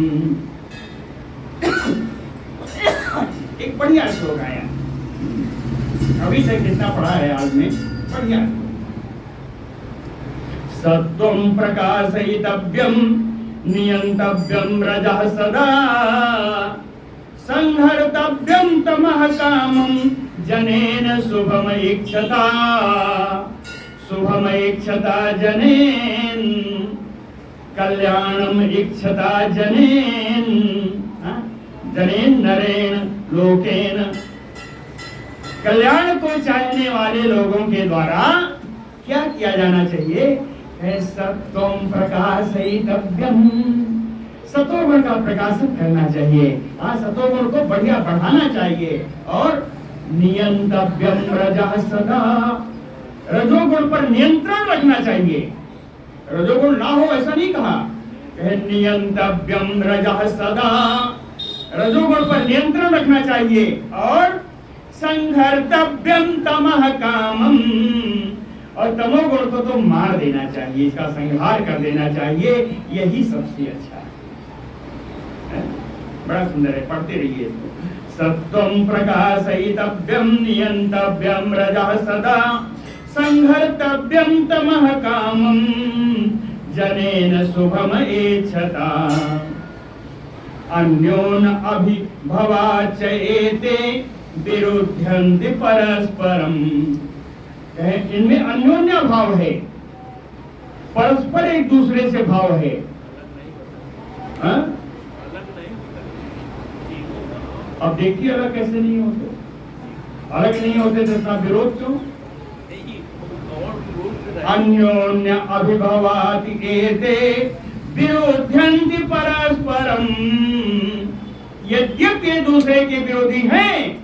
Speaker 4: एक बढ़िया श्लोक आया, अभी से कितना पढ़ा है आज में, बढ़िया। सत्वं प्रकाशयितव्यं नियंतव्यं रजः सदा संहर्तव्यं तमः कामं जनेन शुभमईक्षता। शुभमईक्षता जनेन कल्याणम इक्षता जनेन जनेन नरेन लोकेन। कल्याण को चाहने वाले लोगों के द्वारा क्या किया जाना चाहिए? सत्वं प्रकाशयितव्यं, सतोगुण का प्रकाशन करना चाहिए। सतोगुण को बढ़िया बढ़ाना चाहिए। और नियंतव्यं रजः सदा, रजोगुण पर नियंत्रण रखना चाहिए। रजोगुण ना हो ऐसा नहीं कहा, नियंतव्यं रजः सदा, रजोगुण पर नियंत्रण रखना चाहिए। और संहर्तव्यं तमः कामम, और तमोगुण को तो मार देना चाहिए, इसका संहार कर देना चाहिए। यही सबसे अच्छा है। बड़ा सुंदर है, पढ़ते रहिए इसको। सत्वं प्रकाशयितव्यं नियंतव्यं रजः सदा संहर्तव्यं तमः कामं जनेन शुभम एच्छता। अन्योन अभिभवाच एते विरुध्यन्ति परस्परम। इनमें अन्योन्य भाव है, परस्पर एक दूसरे से भाव है। अब देखिए अलग कैसे नहीं होते, अलग नहीं होते तो इतना विरोध क्यों? अन्योन्य अभिभवाति एते विरोध्यन्ति परस्परम। यद्यपि एक दूसरे के विरोधी हैं,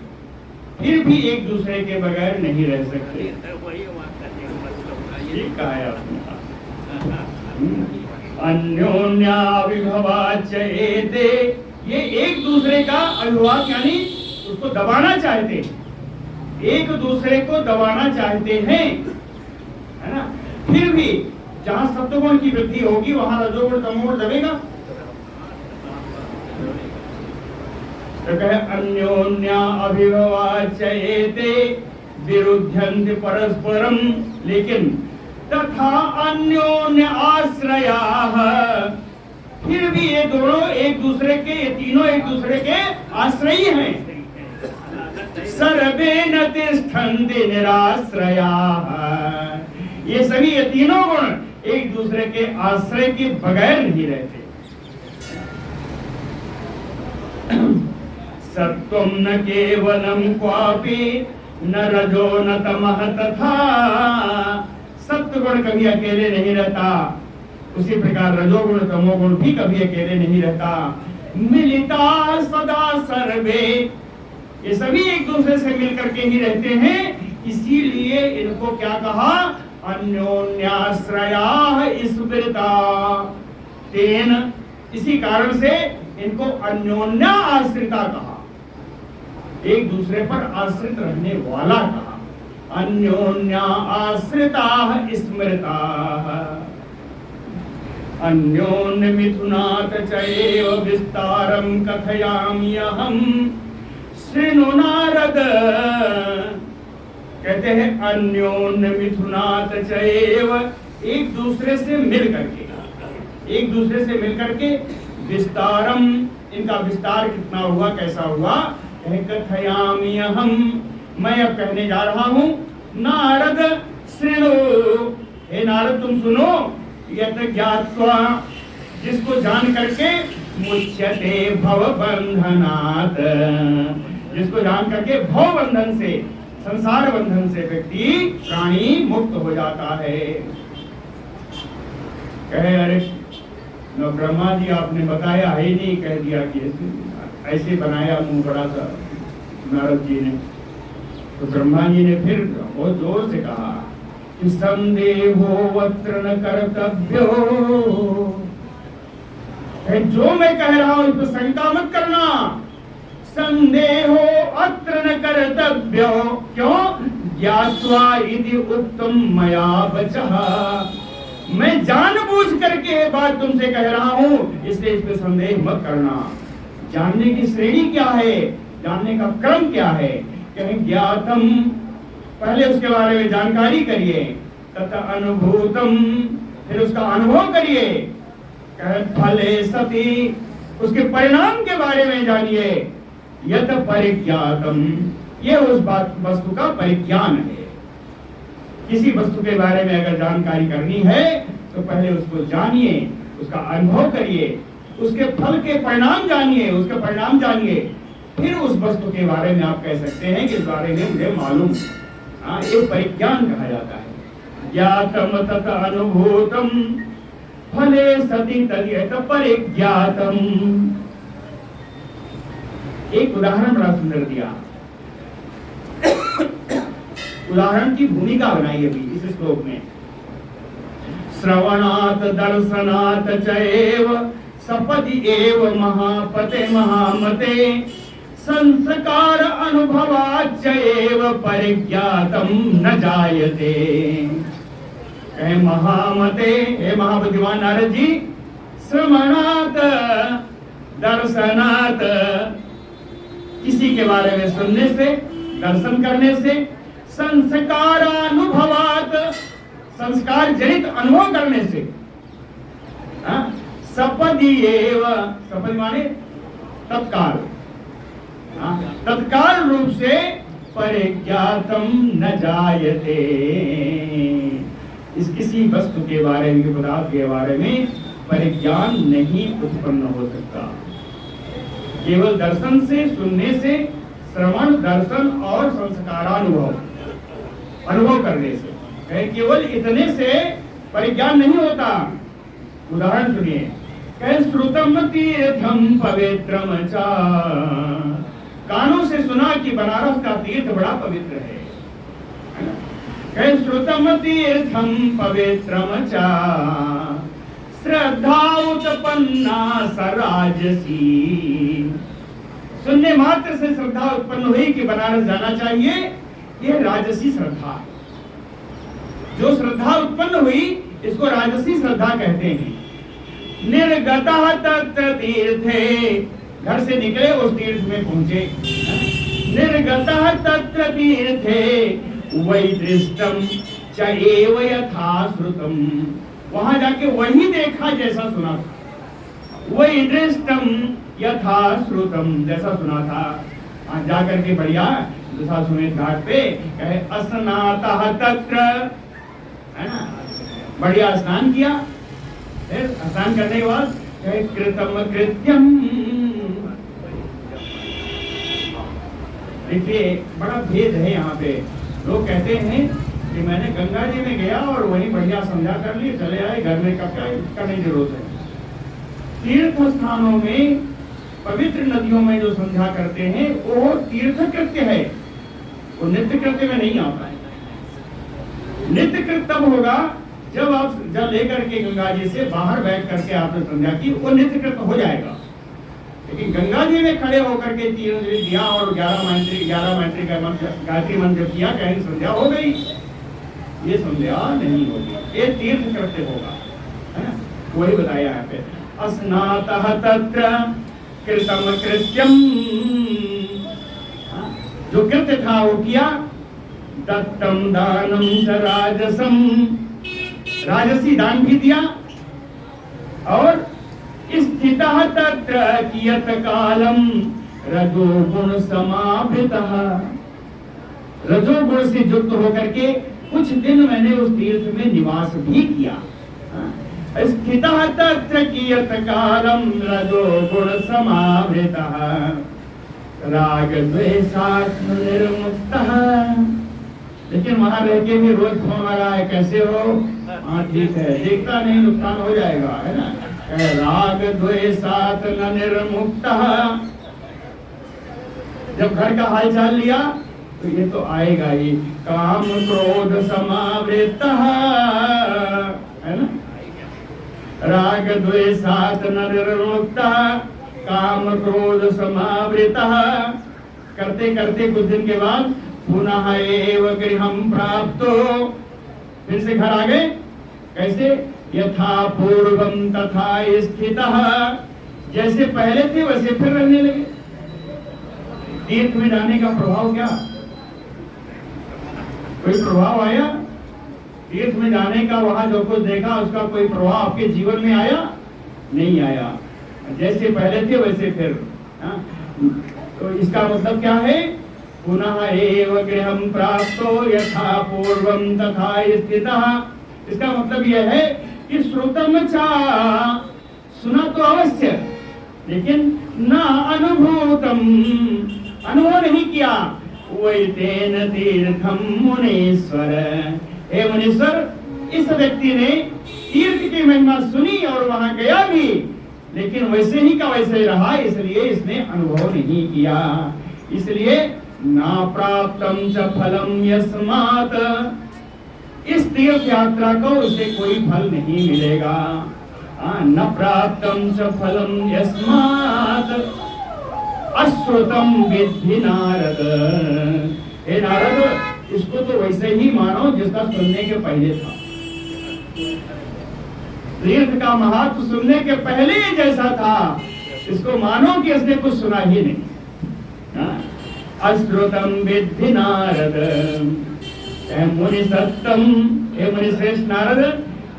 Speaker 4: फिर भी एक दूसरे के बगैर नहीं रह सकते। ठीक कहा है आपने। अन्योन्याभिभवाच एते, ये एक दूसरे का अभिभाव यानी उसको दबाना चाहते, एक दूसरे को दबाना चाहते हैं, है ना। फिर भी जहां सत्वगुण की वृद्धि होगी वहां रजोगुण तमोगुण दबेगा। तो कहे अन्योन्या अभिभवाच एते विरुध्यन्ति परस्परम, लेकिन तथा अन्योन्य आश्रयाः, फिर भी ये दोनों एक दूसरे के, ये तीनों एक दूसरे के आश्रयी हैं। सर्वे न तिष्ठन्ति निराश्रयाः, ये सभी ये तीनों गुण एक दूसरे के आश्रय के बगैर नहीं रहते। सत्वं न केवलं क्वापि न रजो न तमः तथा, सत्वगुण कभी अकेले नहीं रहता, उसी प्रकार रजोगुण तमोगुण भी कभी अकेले नहीं रहता। मिलिता सदा सर्वे, ये सभी एक दूसरे से मिलकर के ही रहते हैं। इसीलिए इनको क्या कहा? अन्योन्याश्रयाः स्मृता तेन, इसी कारण से इनको अन्योन्या आश्रिता कहा, एक दूसरे पर आश्रित रहने वाला कहा। अन्योन्या आश्रिताः स्मृताः। अन्योन्य मिथुनात् च एव विस्तारं कथयामि अहम् शृणु नारद। कहते हैं अन्योन्य मिथुनात् च एव, एक दूसरे से मिल करके, एक दूसरे से मिल करके विस्तारम, इनका विस्तार कितना हुआ, कैसा हुआ? कथयामि अहम्, मैं अब कहने जा रहा हूं, नारद श्रृणु, हे नारद तुम सुनो, यत ज्ञात्वा, जिसको जान करके, मुच्यते भव बंधनात्, जिसको जान करके भव बंधन से, संसार बंधन से व्यक्ति प्राणी मुक्त हो जाता है। कहे अरे ब्रह्मा जी आपने बताया है नहीं, कह दिया कि ऐसे बनाया मुंह बड़ा सा नारद जी ने। तो ब्रह्मा जी ने फिर बहुत जोर से कहा कि संदेहो वत्र न कर्तव्यो, जो मैं कह रहा हूं तो शंका मत करना। संदेहो अत्र न कर्तव्यो, क्यों? ज्ञात्वा इति उत्तम मया वचः, मैं जानबूझ करके ये बात तुमसे कह रहा हूं, इसलिए इस पे संदेह मत करना। जानने की श्रेणी क्या है, जानने का क्रम क्या है? कहें ज्ञातम, पहले उसके बारे में जानकारी करिए, तथा अनुभूतम, फिर उसका अनुभव करिए, कहे फले सती, उसके परिणाम के बारे में जानिए, यत परिज्ञातम, ये उस बात वस्तु का परिज्ञान है। किसी वस्तु के बारे में अगर जानकारी करनी है तो पहले उसको जानिए, उसका अनुभव करिए, उसके फल के परिणाम जानिए, उसके परिणाम जानिए, फिर उस वस्तु के बारे में आप कह सकते हैं कि इस बारे में मुझे मालूम। ये परिज्ञान कहा जाता है। ज्ञातम तथा अनुभूतम फले सति तद्यत परिज्ञातम। एक उदाहरण बड़ा सुंदर दिया, उदाहरण की भूमिका बनाई अभी इस श्लोक में। श्रवणात् दर्शनात् चैव सपदि एव महापते महामते संस्कार अनुभवाच्च एव परिज्ञातम न जायते। हे महामते, हे महाबुद्धिमान नारद जी, श्रवणात् दर्शनात्, किसी के बारे में सुनने से, दर्शन करने से, संस्कारानुभवात, संस्कार जनित अनुभव करने से, सपदि एव, सपदि माने तत्काल, तत्काल रूप से परिज्ञातम न जायते, इस किसी वस्तु के बारे में, पदार्थ के बारे में परिज्ञान नहीं उत्पन्न हो सकता। केवल दर्शन से, सुनने से, श्रवण, दर्शन और संस्कारानुभव, अनुभव करने से, केवल इतने से परिज्ञान नहीं होता। उदाहरण सुनिए, कहे श्रुतम तीर्थम पवित्रम च, कानों से सुना कि बनारस का तीर्थ बड़ा पवित्र है। कहे श्रुतम तीर्थम पवित्रम च, श्रद्धा उत्पन्ना सराजसी, सुनने मात्र से श्रद्धा उत्पन्न हुई कि बनारस जाना चाहिए, ये राजसी श्रद्धा है। जो श्रद्धा उत्पन्न हुई इसको राजसी श्रद्धा कहते हैं। निर्गतः तत्र तीर्थे, घर से निकले उस तीर्थ में पहुंचे, निर्गतः तत्र तीर्थे वैदृष्टम च एव यथा श्रुतम, वहां जाके वही देखा जैसा सुना था, वैदृष्टम यथा श्रुतम, जैसा सुना था। जाकर के बढ़िया दशाश्वमेध घाट पे कहे स्नातः तत्र, है ना, बढ़िया स्नान किया, फिर स्नान करने के बाद कहे कृतम कृत्यम। देखिए बड़ा भेद है यहाँ पे। लोग कहते हैं कि मैंने गंगा जी में गया और वहीं बढ़िया समझा कर लिए, चले आए, घर में कब क्या, इसका नहीं जरूरत है। तीर्थ स्थानों में, पवित्र नदियों में जो संध्या करते हैं वो तीर्थ कृत्य है, वो नित्य कृत्य में नहीं आता है। नित्य कृत्य तब होगा जब आप जल लेकर के गंगा जी से बाहर बैठ करके आपने संध्या की, वो नित्य कृत्य हो जाएगा। लेकिन गंगा जी में खड़े होकर के तीन दिया और 11 मैत्री का गायत्री मंत्र किया, कहीं संध्या हो गई, ये संध्या नहीं होगी, ये तीर्थ कृत्य होगा, है ना। वही बताया यहाँ पे, स्नातः तत्र कृतम कृत्यम, जो कृत्य था वो किया, दत्तम दानम च राजसम, राजसी दान भी दिया, और स्थितः तत्र कियत कालम रजोगुण समावृतः, रजोगुण से युक्त होकर के कुछ दिन मैंने उस तीर्थ में निवास भी किया। स्थितः तत्र कियत कालम रजोगुण समावृतः राग द्वेषात्म निर्मुक्तः। लेकिन वहां रह के भी रोज फोन आ रहा है, कैसे हो? हाँ ठीक है, देखता नहीं नुकसान हो जाएगा, है ना। राग द्वेषात्म निर्मुक्तः। जब घर का हाल चाल लिया तो ये तो आएगा ही, काम क्रोध समावृतः, है ना। राग द्वेषात्म निर्मुक्तः काम क्रोध समावृतः। करते करते कुछ दिन के बाद पुनः एव गृहं प्राप्तो, फिर से घर आ गए। कैसे? यथा पूर्वं तथा स्थितः, जैसे पहले थे वैसे फिर रहने लगे। तीर्थ में जाने का प्रभाव क्या? कोई प्रभाव आया? तीर्थ में जाने का, वहां जो कुछ देखा उसका कोई प्रभाव आपके जीवन में आया? नहीं आया। जैसे पहले थे वैसे फिर। तो इसका मतलब क्या है? पुनः एव गृहं प्राप्तो यथा पूर्वं तथा स्थितः। इसका मतलब यह है कि श्रुतम चा, सुना तो अवश्य, लेकिन न अनुभूतम, अनुभव नहीं किया। वही तेन तीर्थम मुनीश्वर, हे मुनीश्वर, इस व्यक्ति ने तीर्थ की महिमा सुनी और वहां गया भी, लेकिन वैसे ही का वैसे ही रहा, इसलिए इसने अनुभव नहीं किया। इसलिए ना प्राप्तम च फलम यस्मात्, इस तीर्थ यात्रा को उसे कोई फल नहीं मिलेगा। न प्राप्तम च फलम यस्मात् अश्रुतम विद्धि नारद। हे नारद, इसको तो वैसे ही मानो जिसका सुनने के पहले था। तीर्थ का महत्व सुनने के पहले ही जैसा था, इसको मानो कि इसने कुछ सुना ही नहीं। अश्रुतम विद्धि नारद, मुनि सत्तम, हे मुनि श्रेष्ठ नारद,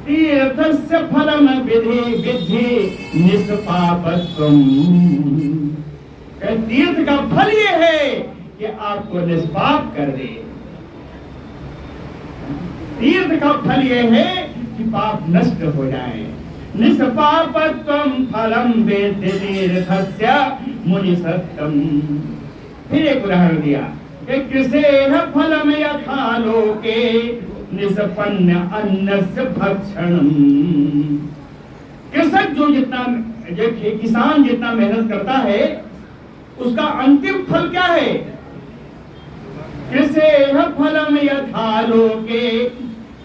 Speaker 4: तीर्थस्य फलम विधि विद्धि निष्पापत्वम। तीर्थ का फल ये है कि आपको निष्पाप कर दे। तीर्थ का फल ये है कि पाप नष्ट हो जाए। निष्पापत्वम फलम वेद्य तीर्थस्य मुनि सत्तम। फिर एक उदाहरण दिया, कृषेः फलम यथा लोके निष्पन्न अन्नस्य भक्षणम। कृषक जो जितना, किसान जितना मेहनत करता है, उसका अंतिम फल क्या है? कृषेः फलम यथा लोके,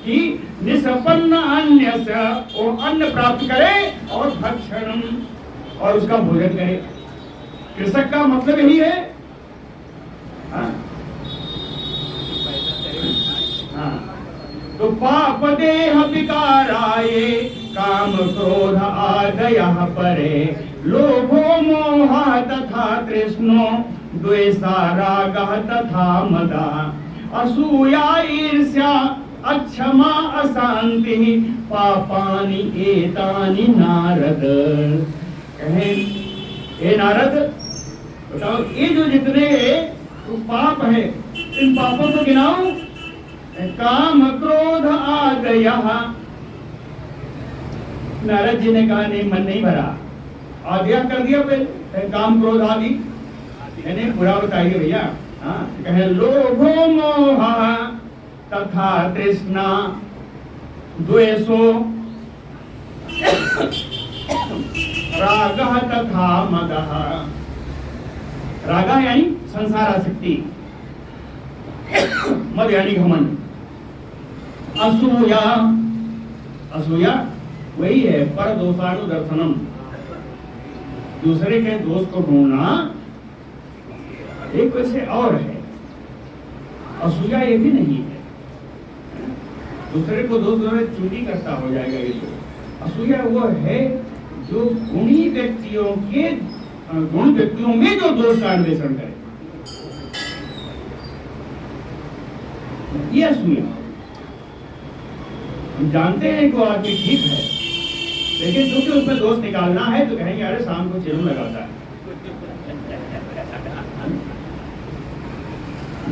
Speaker 4: कि निष्पन्न अन्नस्य, वो अन्न प्राप्त करे और भक्षणम, और उसका भोजन करे। कृषक का मतलब यही है। तो पाप देह विकाराये काम क्रोध आदयः परे, लोभो मोह तथा तृष्णो द्वेषा रागः तथा मदा, असूया ईर्ष्या अक्षमा अशांति पापानि एतानि नारद। कहे, हे नारद, बताओ ये जो जितने तो पाप है, इन पापों को गिनाओ। काम क्रोध आदयः। नारद जी ने कहा नहीं, मन नहीं भरा, आज्ञा कर दिया पहले, काम क्रोध आदि, यानी पूरा बताइए भैया। कहे लोभो मोह तथा तृष्णा द्वेषो रागः तथा मदः। रागा यानी संसारासक्ति, मद यानी घमंड, असूया, असूया वही है पर दोषाणु दर्शनम, दूसरे के दोष को ढूंढना। एक वैसे और है, असूया ये भी नहीं है, दूसरे को दोष देना चोरी करता हो जाएगा। ये तो असूया वो है जो गुणी व्यक्तियों के, गुण व्यक्तियों में जो दोष का अन्वेषण करे, ये असूया। हम जानते हैं कि वो आदमी ठीक है, लेकिन क्योंकि उसमें दोष निकालना है तो कहेंगे अरे शाम को चिलम लगाता है।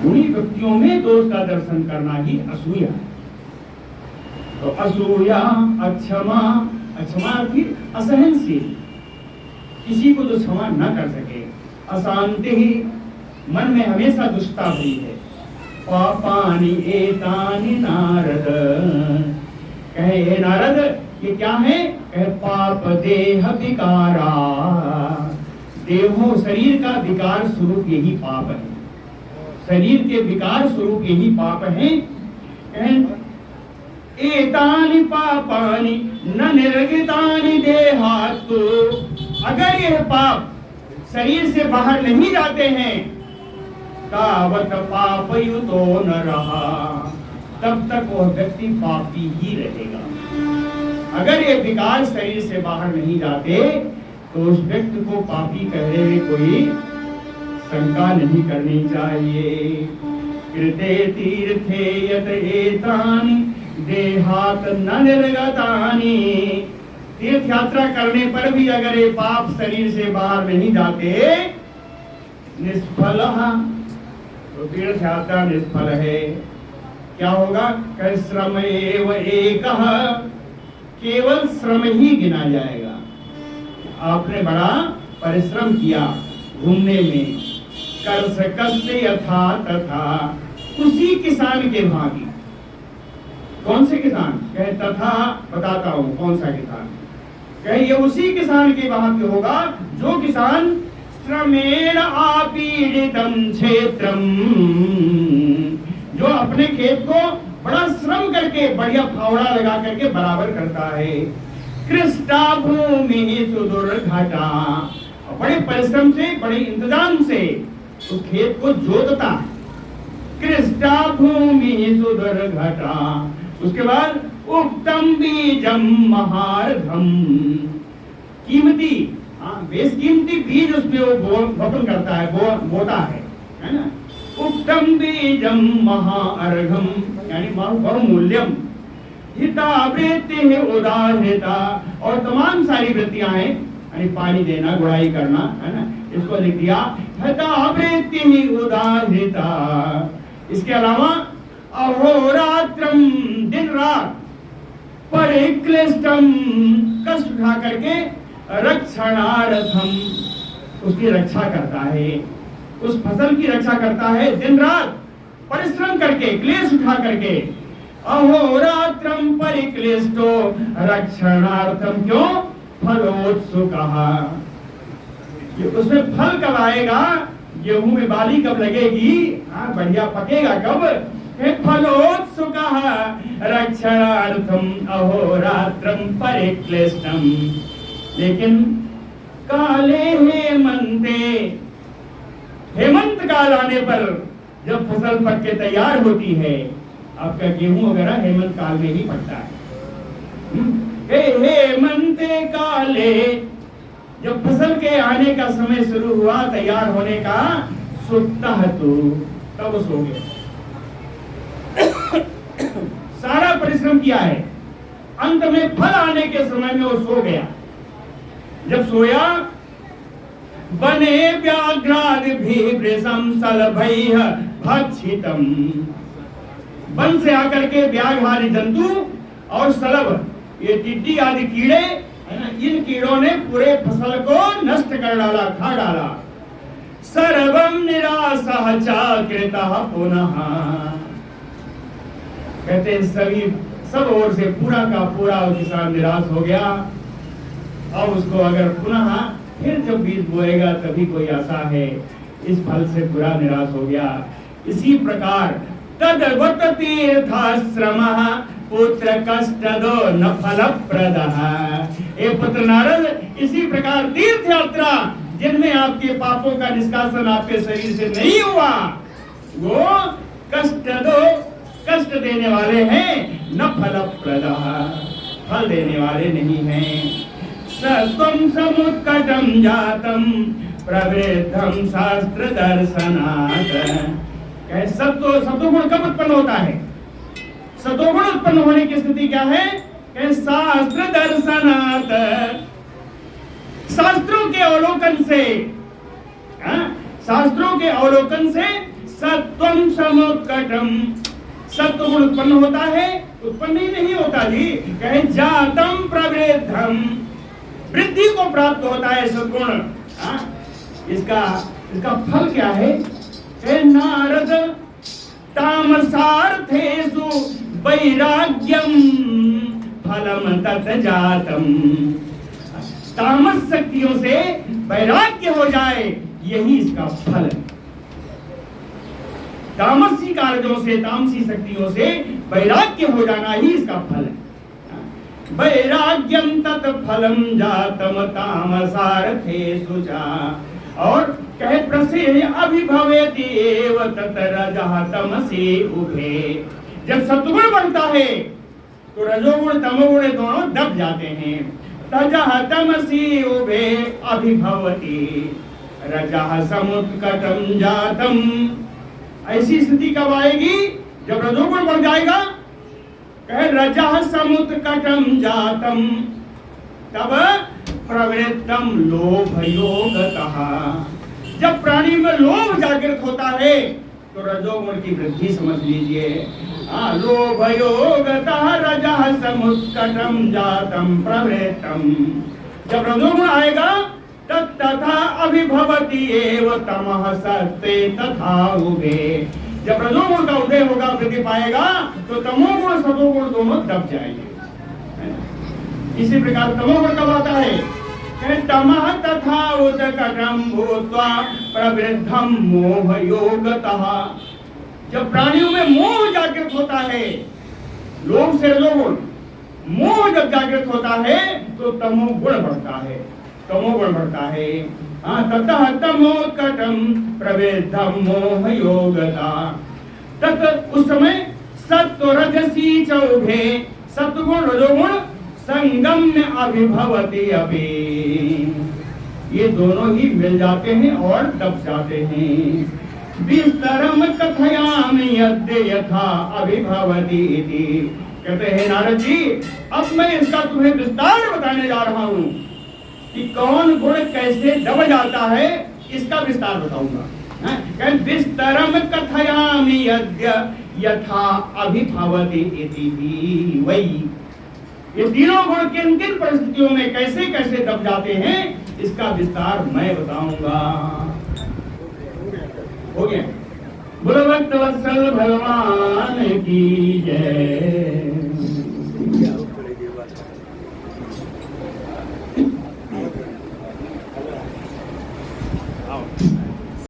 Speaker 4: गुणी व्यक्तियों में दोष का दर्शन करना ही असूया है। तो असूया, अक्षमा, अक्षमा फिर असहनशील, किसी को जो क्षमा न कर सके। अशांति ही, मन में हमेशा दुष्टता हुई है। पापानि एतानि नारद, कहे हे नारद ये क्या है? कहे पाप देह विकारा, देहो शरीर का विकार स्वरूप यही पाप है, शरीर के विकार स्वरूप यही पाप है। एतानि पापानि न निर्गितानि देहास्तु, अगर यह पाप शरीर से बाहर नहीं जाते हैं, तावत पापयुतो न रहा, तब तक वह व्यक्ति पापी ही रहेगा। अगर ये विकार शरीर से बाहर नहीं जाते तो उस व्यक्ति को पापी कहने में कोई शंका नहीं करनी चाहिए। कृते तीर्थे यत एतानि देहात न निर्गतानि, तीर्थ यात्रा करने पर भी अगर ये पाप शरीर से बाहर नहीं जाते, निष्फल, तो तीर्थ यात्रा निष्फल है। क्या होगा? श्रम एव एकः, केवल श्रम ही गिना जाएगा। आपने बड़ा परिश्रम किया घूमने में, कर्षकस्य यथा तथा, उसी किसान के भांति। कौन से किसान? कहे तथा, बताता हूं कौन सा किसान। कहे ये उसी किसान के भांति होगा जो किसान श्रमेण आपीडितम क्षेत्रम, जो अपने खेत को बड़ा श्रम करके बढ़िया फावड़ा लगा करके बराबर करता है। कृष्टा भूमि सुदुर्घटा, बड़े परिश्रम से, बड़े इंतजाम से उस खेत को जोतता है। कृष्टा भूमि सुदुर्घटा, उसके बाद उत्तम बीजम महार्घम, कीमती, बेस कीमती बीज उसमें वो वपन करता है, बोता है ना। उत्तम बीजम महाअर्घम, यानी बहुमूल्यम। हितावृत्ति है उदाहृता, और तमाम सारी वृत्तियां हैं, यानी पानी देना, गुड़ाई करना, है ना, इसको लिख दिया। हितावृत्ति ही उदाहृता। इसके अलावा अहोरात्रम, दिन रात, परिक्लिष्टम, कष्ट उठा करके, रक्षणार्थम, उसकी रक्षा करता है, उस फसल की रक्षा करता है, दिन रात परिश्रम करके, क्लेश उठा करके। अहोरात्रम परिक्लिष्टो रक्षणार्थम, क्यों? फलोत्सुकः, उसमें फल कब आएगा? गेहूं में बाली कब लगेगी? बढ़िया पकेगा कब? फलोत्सुकः रक्षणार्थम अहोरात्रम परिक्लिष्टम। लेकिन काले हेमंते, हेमंत काल आने पर जब फसल पक के तैयार होती है, आपका गेहूं वगैरह हेमंत काल में ही पकता है। हेमंते काले, जब फसल के आने का समय शुरू हुआ, तैयार होने का, सुप्तः तु, तब सो गए। सारा परिश्रम किया है, अंत में फल आने के समय में वो सो गया। जब सोया, बने व्याघ्रादिभिर्वृषं सलभैः भक्षितम्, वन से आकर के व्याघ्र आदि जंतु और सलभ, ये टिड्डी आदि कीड़े, है ना, इन कीड़ों ने पूरे फसल को नष्ट कर डाला, खा डाला। सर्वं निरासः चाकृतः पुनः, कहते सभी, सब ओर से पूरा का पूरा किसान निराश हो गया। अब उसको अगर पुनः फिर जब बीज बोएगा तभी कोई आशा है, इस फल से पूरा निराश हो गया। इसी प्रकार तद्वत् तीर्थाश्रमः पुत्र कष्टदो न फलप्रदः। हे पुत्र नारद, इसी प्रकार तीर्थ यात्रा जिनमें आपके पापों का निष्कासन आपके शरीर से नहीं हुआ, वो कष्टदो, कष्ट देने वाले हैं, न फलप्रदः, फल देने वाले नहीं हैं। सत्वं समुत्कटं जातं प्रवृद्धं शास्त्र दर्शनात्, सत्वगुण कब उत्पन्न होता है? सत्वगुण उत्पन्न होने की स्थिति क्या है? शास्त्र दर्शनात्, शास्त्रों के अवलोकन से, शास्त्रों के अवलोकन से सत्वम समुत्कटम। सत्व गुण उत्पन्न होता है, उत्पन्न ही नहीं होता जी, कहे जातम प्रवृद्धम, वृद्धि को प्राप्त होता है सद्गुण। इसका फल क्या है? कहे नारद तामसार्थेषु वैराग्यम फलम तत् जातम। तामस शक्तियों से वैराग्य हो जाए, यही इसका फल है। तामसी कार्यों से, तामसी शक्तियों से वैराग्य हो जाना ही इसका फल है। वैराग्यम तत् फलम जातम तामसार्थेषु च। और कहे प्रसे अभिभवेति एव तत् रजः तमसे उभे। जब सत्वगुण बनता है तो रजोगुण तमोगुण दोनों दब जाते हैं। रजः तमसी उभे अभिभवति रजः समुत्कटम जातम। ऐसी स्थिति कब आएगी? जब रजोगुण बढ़ जाएगा। कहे रजः समुत्कटम जातम, तब प्रवृत्तम लोभ योगतः। जब प्राणी में लोभ जागृत होता है तो रजोगुण की वृद्धि समझ लीजिए। लोभ योगतः रजः समुत्कटम जातम प्रवृत्तम। जब रजोगुण आएगा तथा अभिभवति एव तमः सत्ते तथा उभे। जब रजोगुण का उदय होगा, वृद्धि पाएगा, तो तमोगुण सतोगुण दोनों दब जाएंगे। इसी प्रकार तमोगुण कब आता है? तमः तथा उदकटं भूत्वा प्रवृद्धं मोह योगतः। जब प्राणियों में मोह जागृत होता है, लोभ से रजोगुण, मोह जब जागृत होता है तो तमोगुण बढ़ता है, तमोगुण बढ़ता है। ततः तमोत्कटं प्रवृद्धं मोह योगतः। तत् उस समय सत्व रजसी च उभे, सत्वगुण रजोगुण संगम में अभिभवति अभी। ये दोनों ही मिल जाते हैं और दब जाते हैं। विस्तरम कथयामि यद्य यथा अभिभवति इति। कहते हैं नारद जी, अब मैं इसका तुम्हें विस्तार बताने जा रहा हूँ कि कौन गुण कैसे दब जाता है, इसका विस्तार बताऊंगा। विस्तरम कथयामि यद्य यथा अभिभवति इति। वही ये तीनों गुण किन किन परिस्थितियों में कैसे कैसे दब जाते हैं, इसका विस्तार मैं बताऊंगा। हो गया। बोलो भक्त वत्सल भगवान की जय।